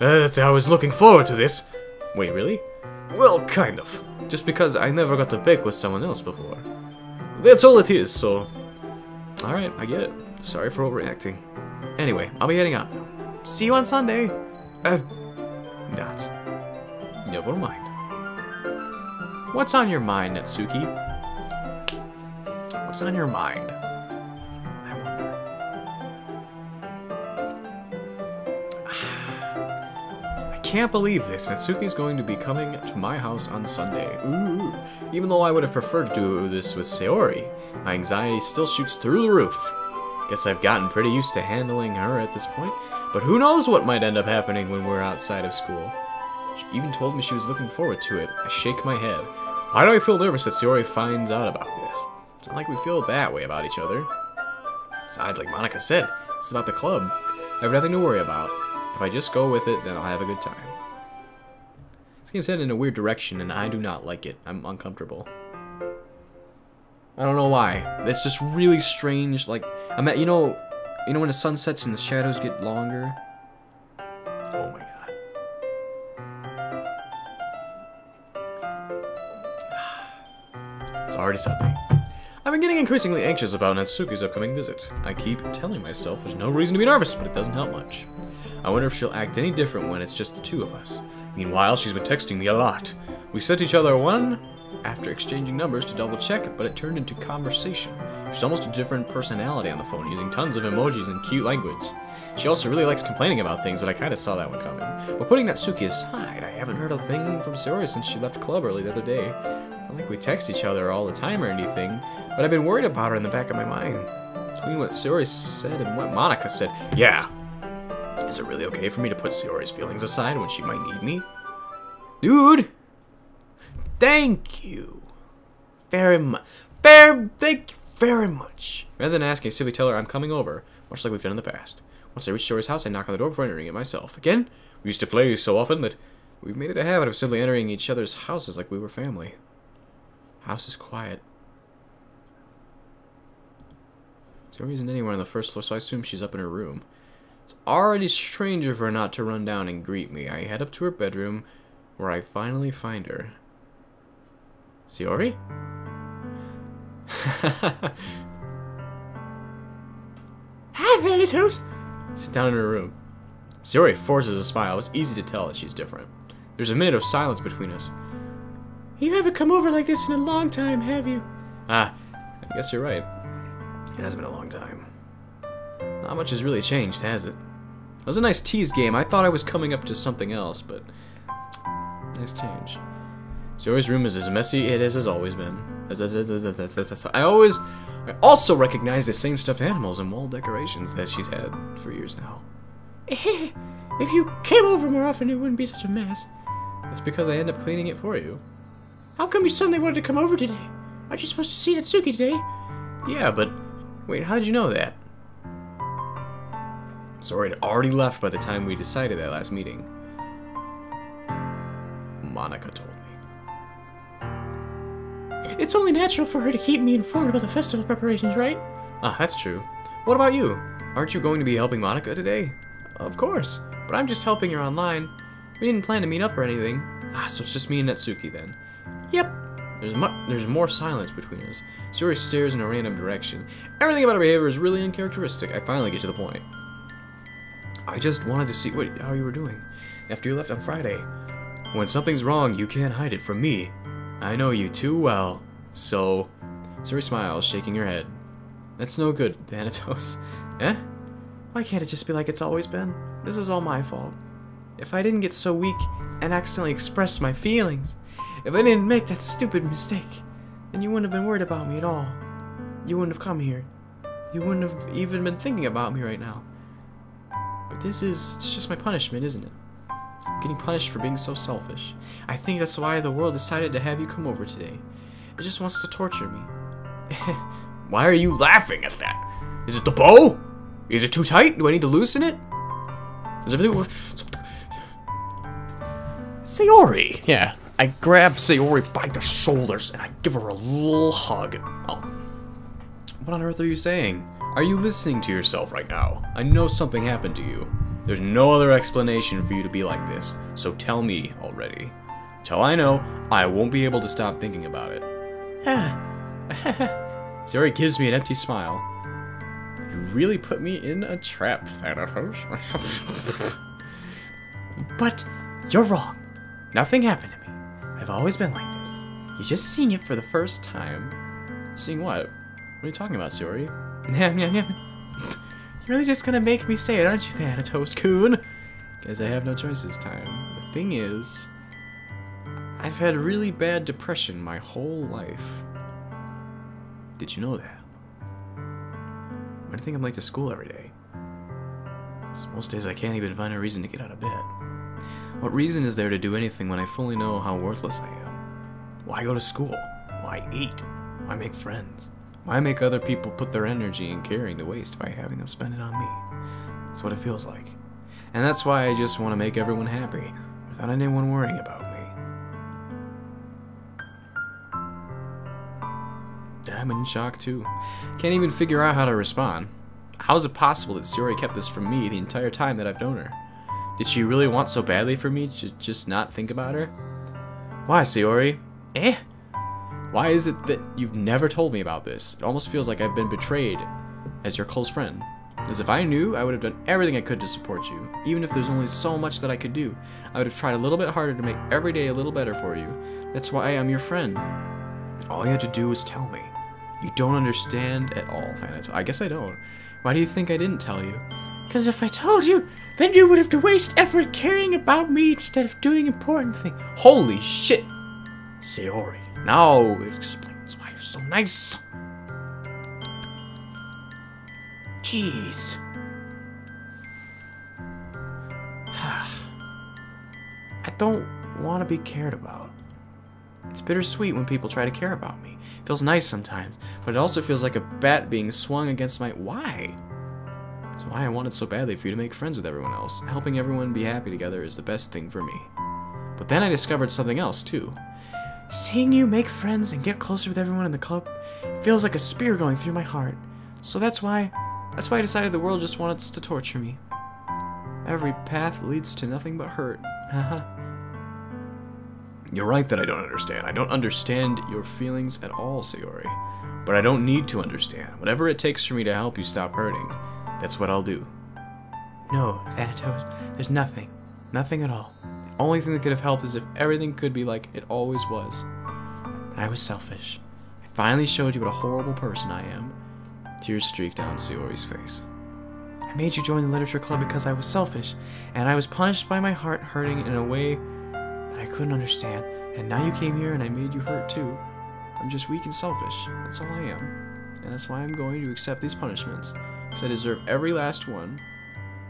I was looking forward to this. Wait, really? Well, kind of. Just because I never got to bake with someone else before. That's all it is, so... Alright, I get it. Sorry for overreacting. Anyway, I'll be heading out now. See you on Sunday! Not. Never mind. What's on your mind, Natsuki? What's on your mind? I wonder. I can't believe this. Natsuki's going to be coming to my house on Sunday. Ooh. Even though I would have preferred to do this with Sayori, my anxiety still shoots through the roof. Guess I've gotten pretty used to handling her at this point, but who knows what might end up happening when we're outside of school. She even told me she was looking forward to it. I shake my head. Why do I feel nervous that Sayori finds out about this? It's not like we feel that way about each other. Besides, like Monica said, it's about the club. I have nothing to worry about. If I just go with it, then I'll have a good time. This game's headed in a weird direction, and I do not like it. I'm uncomfortable. I don't know why. It's just really strange. Like, I'm at, you know when the sun sets and the shadows get longer? Oh my god. It's already Sunday. I've been getting increasingly anxious about Natsuki's upcoming visit. I keep telling myself there's no reason to be nervous, but it doesn't help much. I wonder if she'll act any different when it's just the two of us. Meanwhile, she's been texting me a lot. We sent each other one after exchanging numbers to double check, but it turned into conversation. She's almost a different personality on the phone, using tons of emojis and cute language. She also really likes complaining about things, but I kind of saw that one coming. But putting Natsuki aside, I haven't heard a thing from Sayori since she left club early the other day. Not like we text each other all the time or anything, but I've been worried about her in the back of my mind. Between what Sayori said and what Monica said, yeah. Is it really okay for me to put Sayori's feelings aside when she might need me? Dude! Thank you very much. Thank you very much. Rather than asking, I simply tell her I'm coming over, much like we've done in the past. Once I reach Sayori's house, I knock on the door before entering it myself. Again, we used to play so often that we've made it a habit of simply entering each other's houses like we were family. House is quiet. Sayori isn't anywhere on the first floor, so I assume she's up in her room. It's already strange of her not to run down and greet me. I head up to her bedroom, where I finally find her. Sayori? Hi, Thanitose. Sit down in her room. Sayori forces a smile. It's easy to tell that she's different. There's a minute of silence between us. You haven't come over like this in a long time, have you? Ah, I guess you're right. It has been a long time. Not much has really changed, has it? It was a nice tease game. I thought I was coming up to something else, but nice change. Sayori's room is as messy it has always been. I also recognize the same stuffed animals and wall decorations that she's had for years now. If you came over more often, it wouldn't be such a mess. It's because I end up cleaning it for you. How come you suddenly wanted to come over today? Aren't you supposed to see Natsuki today? Yeah, but wait, how did you know that? Sayori had already left by the time we decided that last meeting. Monica told me. It's only natural for her to keep me informed about the festival preparations, right? Ah, that's true. What about you? Aren't you going to be helping Monica today? Of course, but I'm just helping her online. We didn't plan to meet up or anything. Ah, so it's just me and Natsuki then. Yep. There's more silence between us. Sayori stares in a random direction. Everything about her behavior is really uncharacteristic. I finally get to the point. I just wanted to see how you were doing after you left on Friday. When something's wrong, you can't hide it from me. I know you too well. So, Sayori smiles, shaking her head. That's no good, Thanitose. Eh? Why can't it just be like it's always been? This is all my fault. If I didn't get so weak and accidentally express my feelings, if I didn't make that stupid mistake, then you wouldn't have been worried about me at all. You wouldn't have come here. You wouldn't have even been thinking about me right now. But it's just my punishment, isn't it? I'm getting punished for being so selfish. I think that's why the world decided to have you come over today. It just wants to torture me. Why are you laughing at that? Is it the bow? Is it too tight? Do I need to loosen it? Is everything... Sayori! Yeah, I grab Sayori by the shoulders and I give her a little hug. Oh. What on earth are you saying? Are you listening to yourself right now? I know something happened to you. There's no other explanation for you to be like this, so tell me already. Till I know, I won't be able to stop thinking about it. Sayori gives me an empty smile. You really put me in a trap, Thanitose. But you're wrong. Nothing happened to me. I've always been like this. You're just seeing it for the first time. Seeing what? What are you talking about, Sayori? You're really just gonna make me say it, aren't you, Thanitose-kun? Guess I have no choice this time. The thing is, I've had really bad depression my whole life. Did you know that? Why do you think I'm late to school every day? Most days I can't even find a reason to get out of bed. What reason is there to do anything when I fully know how worthless I am? Why go to school? Why eat? Why make friends? Why make other people put their energy and caring to waste by having them spend it on me? That's what it feels like. And that's why I just want to make everyone happy, without anyone worrying about me. I'm in shock too. Can't even figure out how to respond. How is it possible that Sayori kept this from me the entire time that I've known her? Did she really want so badly for me to just not think about her? Why, Sayori? Why is it that you've never told me about this? It almost feels like I've been betrayed as your close friend. As if I knew, I would have done everything I could to support you. Even if there's only so much that I could do, I would have tried a little bit harder to make every day a little better for you. That's why I'm your friend. All you had to do was tell me. You don't understand at all, Thanitose. I guess I don't. Why do you think I didn't tell you? Because if I told you, then you would have to waste effort caring about me instead of doing important things. Holy shit! Sayori. Now it explains why you're so nice. Jeez. I don't want to be cared about. It's bittersweet when people try to care about me. It feels nice sometimes, but it also feels like a bat being swung against my... Why? That's why I wanted so badly for you to make friends with everyone else. Helping everyone be happy together is the best thing for me. But then I discovered something else, too. Seeing you make friends and get closer with everyone in the club feels like a spear going through my heart. So that's why I decided the world just wants to torture me. Every path leads to nothing but hurt. Haha. You're right that I don't understand. I don't understand your feelings at all, Sayori. But I don't need to understand. Whatever it takes for me to help you stop hurting, that's what I'll do. No, Thanitose, there's nothing. Nothing at all. The only thing that could have helped is if everything could be like it always was. But I was selfish. I finally showed you what a horrible person I am. Tears streaked down Sayori's face. I made you join the literature club because I was selfish, and I was punished by my heart hurting in a way that I couldn't understand. And now you came here and I made you hurt too. I'm just weak and selfish. That's all I am. And that's why I'm going to accept these punishments, because I deserve every last one.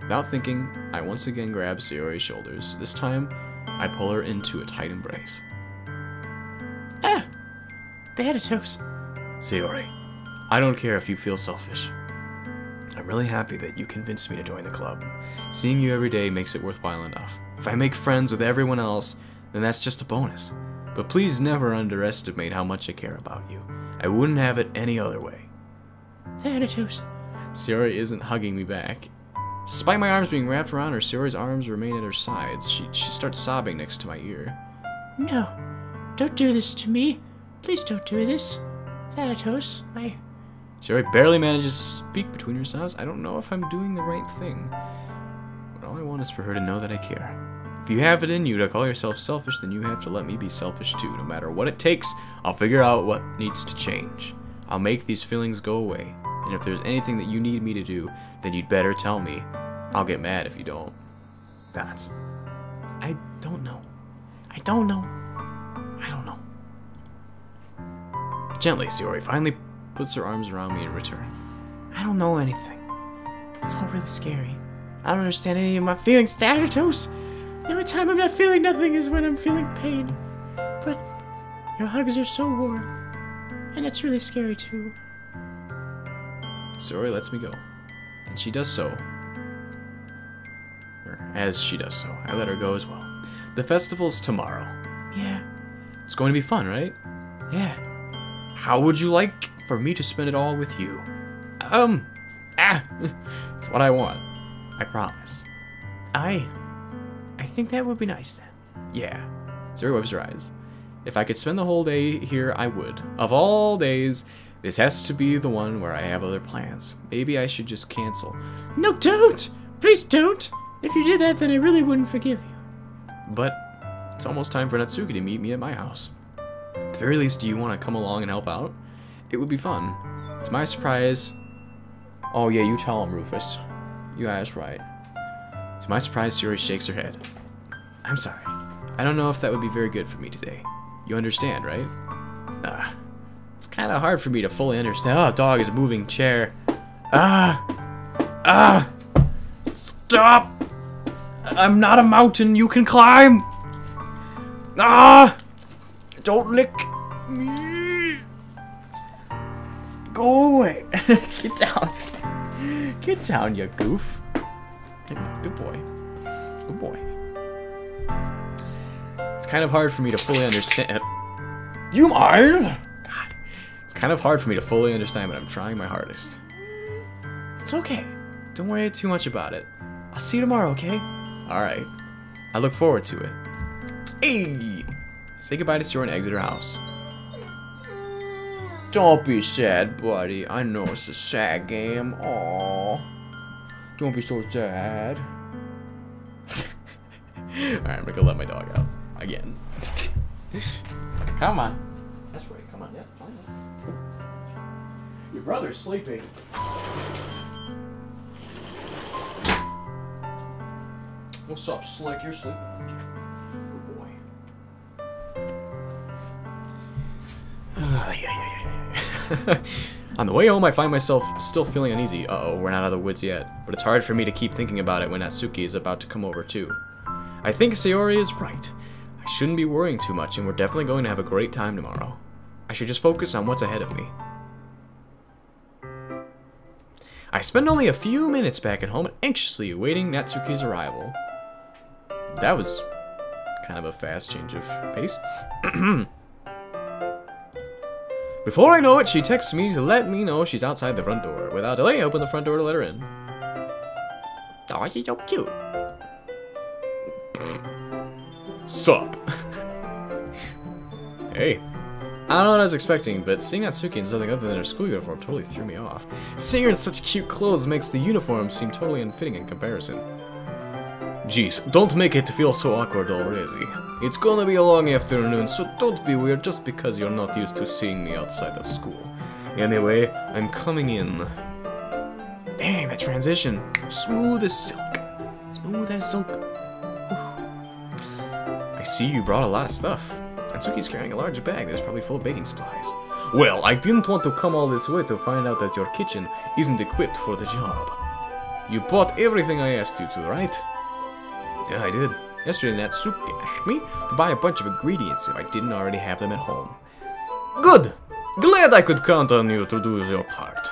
Without thinking, I once again grab Sayori's shoulders. This time, I pull her into a tight embrace. Ah! Thanitose. Sayori, I don't care if you feel selfish. I'm really happy that you convinced me to join the club. Seeing you every day makes it worthwhile enough. If I make friends with everyone else, then that's just a bonus. But please never underestimate how much I care about you. I wouldn't have it any other way. Thanitose. Sayori isn't hugging me back. Despite my arms being wrapped around her, Sayori's arms remain at her sides. She starts sobbing next to my ear. No, don't do this to me. Please don't do this. Thanitose, Sayori barely manages to speak between her sobs. I don't know if I'm doing the right thing. But all I want is for her to know that I care. If you have it in you to call yourself selfish, then you have to let me be selfish too. No matter what it takes, I'll figure out what needs to change. I'll make these feelings go away. And if there's anything that you need me to do, then you'd better tell me. I'll get mad if you don't. I don't know. I don't know. Gently, Sayori finally puts her arms around me in return. I don't know anything. It's all really scary. I don't understand any of my feelings, Thanitose. The only time I'm not feeling nothing is when I'm feeling pain. But your hugs are so warm. And it's really scary too. Sayori lets me go. And she does so. Or as she does so. I let her go as well. The festival's tomorrow. Yeah. It's going to be fun, right? Yeah. How would you like for me to spend it all with you? It's what I want. I promise. I think that would be nice then. Yeah. Sayori wipes her eyes. If I could spend the whole day here, I would. Of all days, this has to be the one where I have other plans. Maybe I should just cancel. No, don't! Please don't! If you did that, then I really wouldn't forgive you. But it's almost time for Natsuki to meet me at my house. At the very least, do you want to come along and help out? It would be fun. To my surprise... Oh yeah, you tell him, Rufus. You asked right. To my surprise, Sayori shakes her head. I'm sorry. I don't know if that would be very good for me today. You understand, right? It's kind of hard for me to fully understand. Oh, dog is a moving chair. Stop! I'm not a mountain you can climb! Don't lick me! Go away! Get down! Get down, you goof! Good boy. Good boy. It's kind of hard for me to fully understand. You mind? God. It's kind of hard for me to fully understand, but I'm trying my hardest. It's okay. Don't worry too much about it. I'll see you tomorrow, okay? Alright. I look forward to it. Hey! Say goodbye to Sayori and exit her house. Don't be sad, buddy. I know it's a sad game. Aww. Don't be so sad. Alright, I'm gonna go let my dog out. Again. Come on. That's right, come on. Yeah, fine. Your brother's sleeping. What's up, Slick? You're sleeping, aren't you? Good boy. On the way home, I find myself still feeling uneasy. Uh-oh, we're not out of the woods yet. But it's hard for me to keep thinking about it when Natsuki is about to come over, too. I think Sayori is right. I shouldn't be worrying too much, and we're definitely going to have a great time tomorrow. I should just focus on what's ahead of me. I spend only a few minutes back at home, anxiously awaiting Natsuki's arrival. That was kind of a fast change of pace. Before I know it, she texts me to let me know she's outside the front door. Without delay, I open the front door to let her in. Oh, she's so cute. Sup? Hey. I don't know what I was expecting, but seeing Natsuki in something other than her school uniform totally threw me off. Seeing her in such cute clothes makes the uniform seem totally unfitting in comparison. Jeez, don't make it feel so awkward already. It's gonna be a long afternoon, so don't be weird just because you're not used to seeing me outside of school. Anyway, I'm coming in. Dang, that transition. Smooth as silk. Smooth as silk. I see you brought a lot of stuff. Natsuki's carrying a large bag that's probably full of baking supplies. Well, I didn't want to come all this way to find out that your kitchen isn't equipped for the job. You bought everything I asked you to, right? Yeah, I did. Yesterday, Natsuki asked me to buy a bunch of ingredients if I didn't already have them at home. Good! Glad I could count on you to do your part.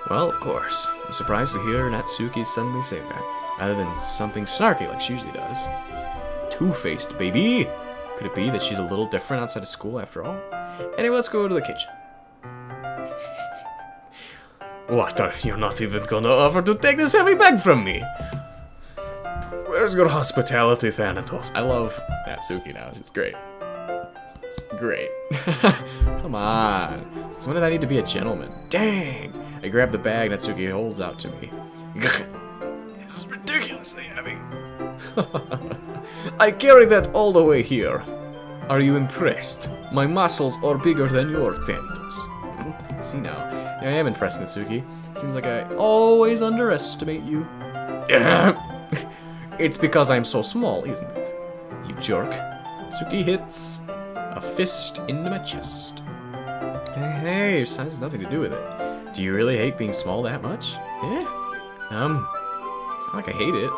Well, of course. I'm surprised to hear Natsuki suddenly say that, rather than something snarky like she usually does. Two-faced, baby! Could it be that she's a little different outside of school after all? Anyway, let's go to the kitchen. What, are you not even gonna offer to take this heavy bag from me? Where's your hospitality, Thanitose? I love Natsuki now, she's great. It's great. Come on. Since when did I need to be a gentleman? Dang! I grab the bag Natsuki holds out to me. This is ridiculously heavy. I carry that all the way here. Are you impressed? My muscles are bigger than your Thanitose. See now. Yeah, I am impressed, Natsuki. Seems like I always underestimate you. It's because I'm so small, isn't it? You jerk. Natsuki hits a fist into my chest. Hey, your size has nothing to do with it. Do you really hate being small that much? It's not like I hate it.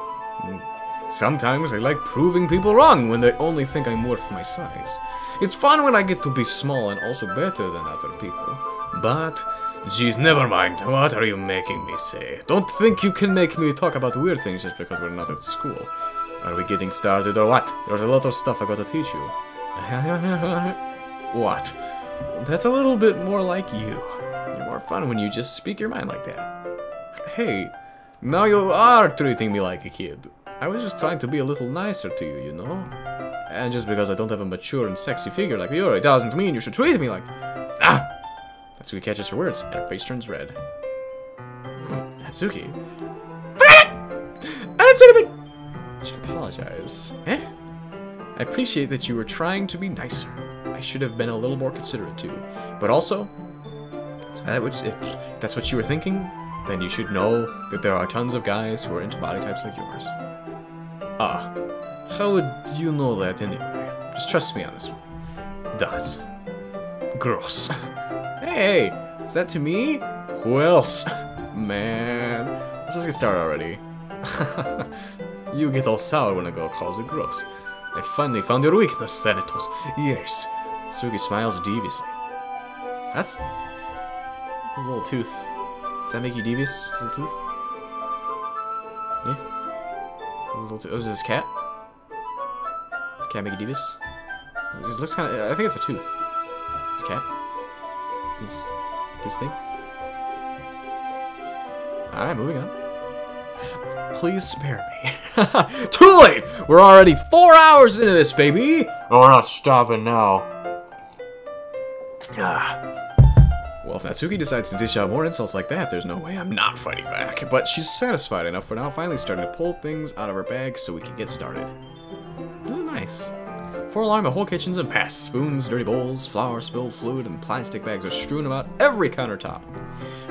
Sometimes I like proving people wrong when they only think I'm worth my size. It's fun when I get to be small and also better than other people. But, geez, never mind. What are you making me say? Don't think you can make me talk about weird things just because we're not at school. Are we getting started or what? There's a lot of stuff I gotta teach you. What? That's a little bit more like you. You're more fun when you just speak your mind like that. Hey, now you are treating me like a kid. I was just trying to be a little nicer to you, you know? And just because I don't have a mature and sexy figure like you, it doesn't mean you should treat me like... Natsuki catches her words, and her face turns red. Natsuki? I didn't say anything! I should apologize. I appreciate that you were trying to be nicer. I should have been a little more considerate too. But also, if that's what you were thinking, then you should know that there are tons of guys who are into body types like yours. How would you know that anyway? Just trust me on this one. Dots. Gross. Hey, is that to me? Who else? Man, let's just get started already. You get all sour when a girl calls you gross. I finally found your weakness, Thanitose. Yes. Natsuki smiles deviously. That's his little tooth. Does that make you devious, his little tooth? Yeah? His little tooth. Oh, is this cat? Cat make you devious? It looks kind of. I think it's a tooth. This cat. It's this thing. Alright, moving on. Please spare me. Too late! We're already 4 hours into this, baby! Oh, we're not stopping now. Well, if Natsuki decides to dish out more insults like that, there's no way I'm not fighting back. But she's satisfied enough for now, finally starting to pull things out of her bag so we can get started. This is nice. Before long, the whole kitchen's a mess. Spoons, dirty bowls, flour, spilled fluid, and plastic bags are strewn about every countertop.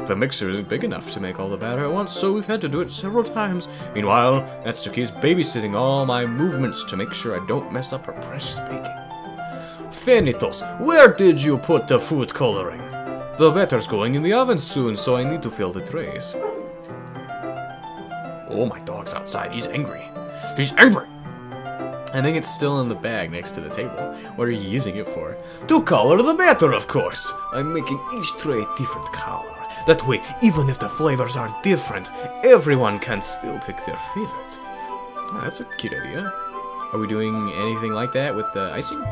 The mixer isn't big enough to make all the batter at once, so we've had to do it several times. Meanwhile, Natsuki is babysitting all my movements to make sure I don't mess up her precious baking. Thanitose, where did you put the food coloring? The batter's going in the oven soon, so I need to fill the trays. Oh, my dog's outside. He's angry. He's angry! I think it's still in the bag next to the table. What are you using it for? To color the batter, of course. I'm making each tray a different color. That way, even if the flavors aren't different, everyone can still pick their favorite. Oh, that's a cute idea. Are we doing anything like that with the icing?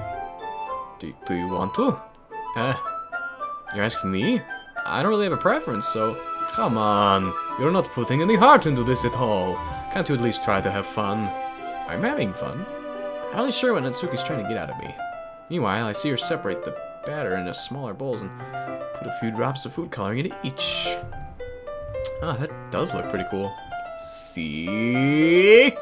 Do you want to? You're asking me? I don't really have a preference, so come on. You're not putting any heart into this at all. Can't you at least try to have fun? I'm having fun. I'm not really sure what Natsuki's trying to get out of me. Meanwhile, I see her separate the batter into smaller bowls and put a few drops of food coloring into each. Ah, that does look pretty cool. See?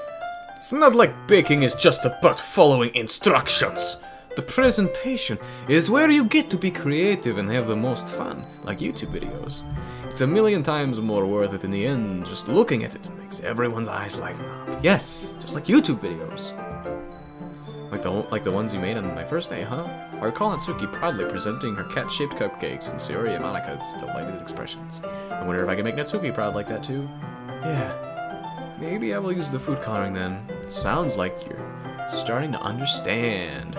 It's not like baking is just about following instructions. The presentation is where you get to be creative and have the most fun, like YouTube videos. It's a million times more worth it in the end. Just looking at it makes everyone's eyes lighten up. Yes, just like YouTube videos. Like the ones you made on my first day, huh? I recall Natsuki proudly presenting her cat-shaped cupcakes and Sayori and Monika's delighted expressions. I wonder if I can make Natsuki proud like that too. Yeah, maybe I will use the food coloring then. It sounds like you're starting to understand.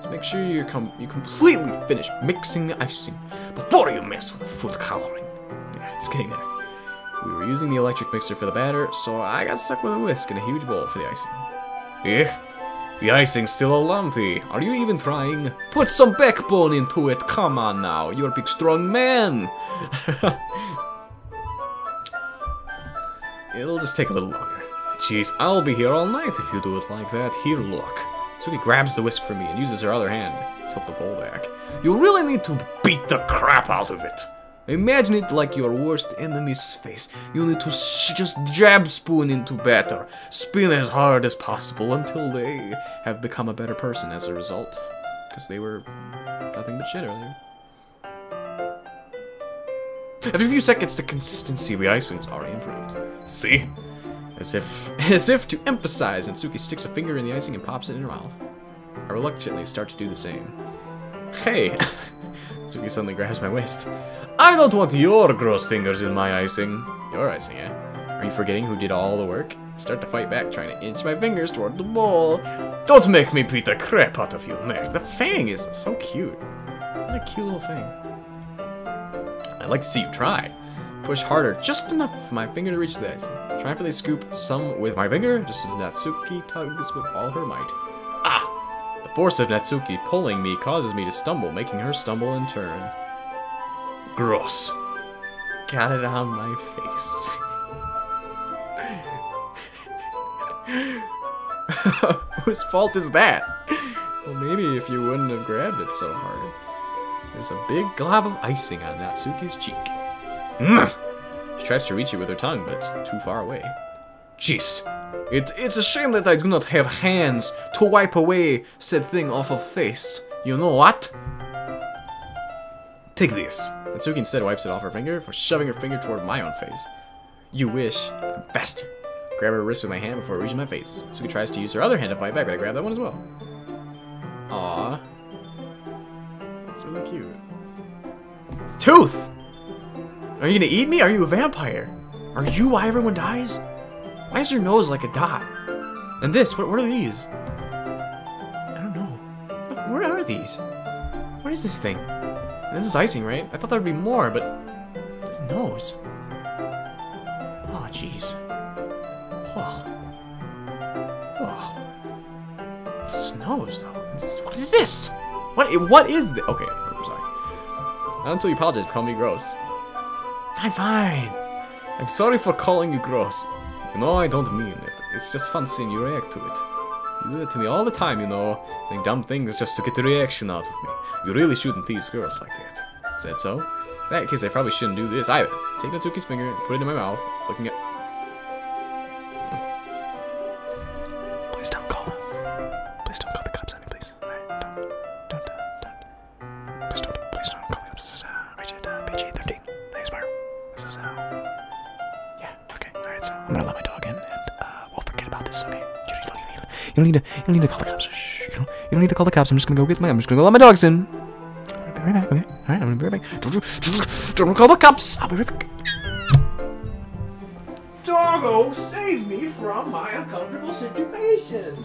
So make sure you completely finish mixing the icing before you mess with the food coloring. Yeah, it's getting there. We were using the electric mixer for the batter, so I got stuck with a whisk and a huge bowl for the icing. Ugh. The icing's still all lumpy. Are you even trying? Put some backbone into it. Come on now. You're a big, strong man. It'll just take a little longer. Jeez, I'll be here all night if you do it like that. Here, look. Natsuki grabs the whisk from me and uses her other hand to tilt the bowl back. You really need to beat the crap out of it. Imagine it like your worst enemy's face. You need to just jab spoon into batter. Spin as hard as possible until they have become a better person as a result. Because they were nothing but shit earlier. After a few seconds, the consistency of the icing's already improved. See? As if to emphasize, Natsuki sticks a finger in the icing and pops it in her mouth. I reluctantly start to do the same. Hey! Natsuki suddenly grabs my waist. I don't want your gross fingers in my icing. Your icing, eh? Are you forgetting who did all the work? Start to fight back, trying to inch my fingers toward the bowl. Don't make me beat the crap out of you, Nick. The fang is so cute. What a cute little fang. I'd like to see you try. Push harder, just enough for my finger to reach the icing. Triumphantly scoop some with my finger, just as Natsuki tugs with all her might. Ah! The force of Natsuki pulling me causes me to stumble, making her stumble in turn. Gross. Got it on my face. Whose fault is that? Well, maybe if you wouldn't have grabbed it so hard. There's a big glob of icing on Natsuki's cheek. She tries to reach it with her tongue, but it's too far away. Jeez. It's a shame that I do not have hands to wipe away said thing off of face. You know what? Take this. Natsuki instead wipes it off her finger for shoving her finger toward my own face. You wish. I'm faster. Grab her wrist with my hand before reaching my face. Natsuki tries to use her other hand to fight back, but I grab that one as well. Aww. That's really cute. It's a tooth! Are you gonna eat me? Are you a vampire? Are you why everyone dies? Why is your nose like a dot? And this, what are these? I don't know. What are these? What is this thing? This is icing, right? I thought there would be more, but... the nose. Oh, jeez. Whoa. Whoa. What's this nose, though? What is this? What is this? Okay, I'm sorry. Not until you apologize for calling me gross. Fine. I'm sorry for calling you gross. You know, I don't mean it. It's just fun seeing you react to it. You do that to me all the time, you know, saying dumb things just to get the reaction out of me. You really shouldn't tease girls like that. Said so? In that case, I probably shouldn't do this either. Take Natsuki's finger, put it in my mouth, looking at... Please don't call them. Please don't call the cops on me, please. Alright, don't. Please don't call the cops. This is, rated, PG-13. ASMR. This is, yeah, okay, alright, so I'm gonna let my dog in, and, we'll forget about this, okay? You don't need to call the cops. Shh, you don't need to call the cops. I'm just gonna go let my dogs in. I'll be right back, okay? Alright, I'm gonna be right back. Don't call the cops. I'll be right back. Doggo, save me from my uncomfortable situation.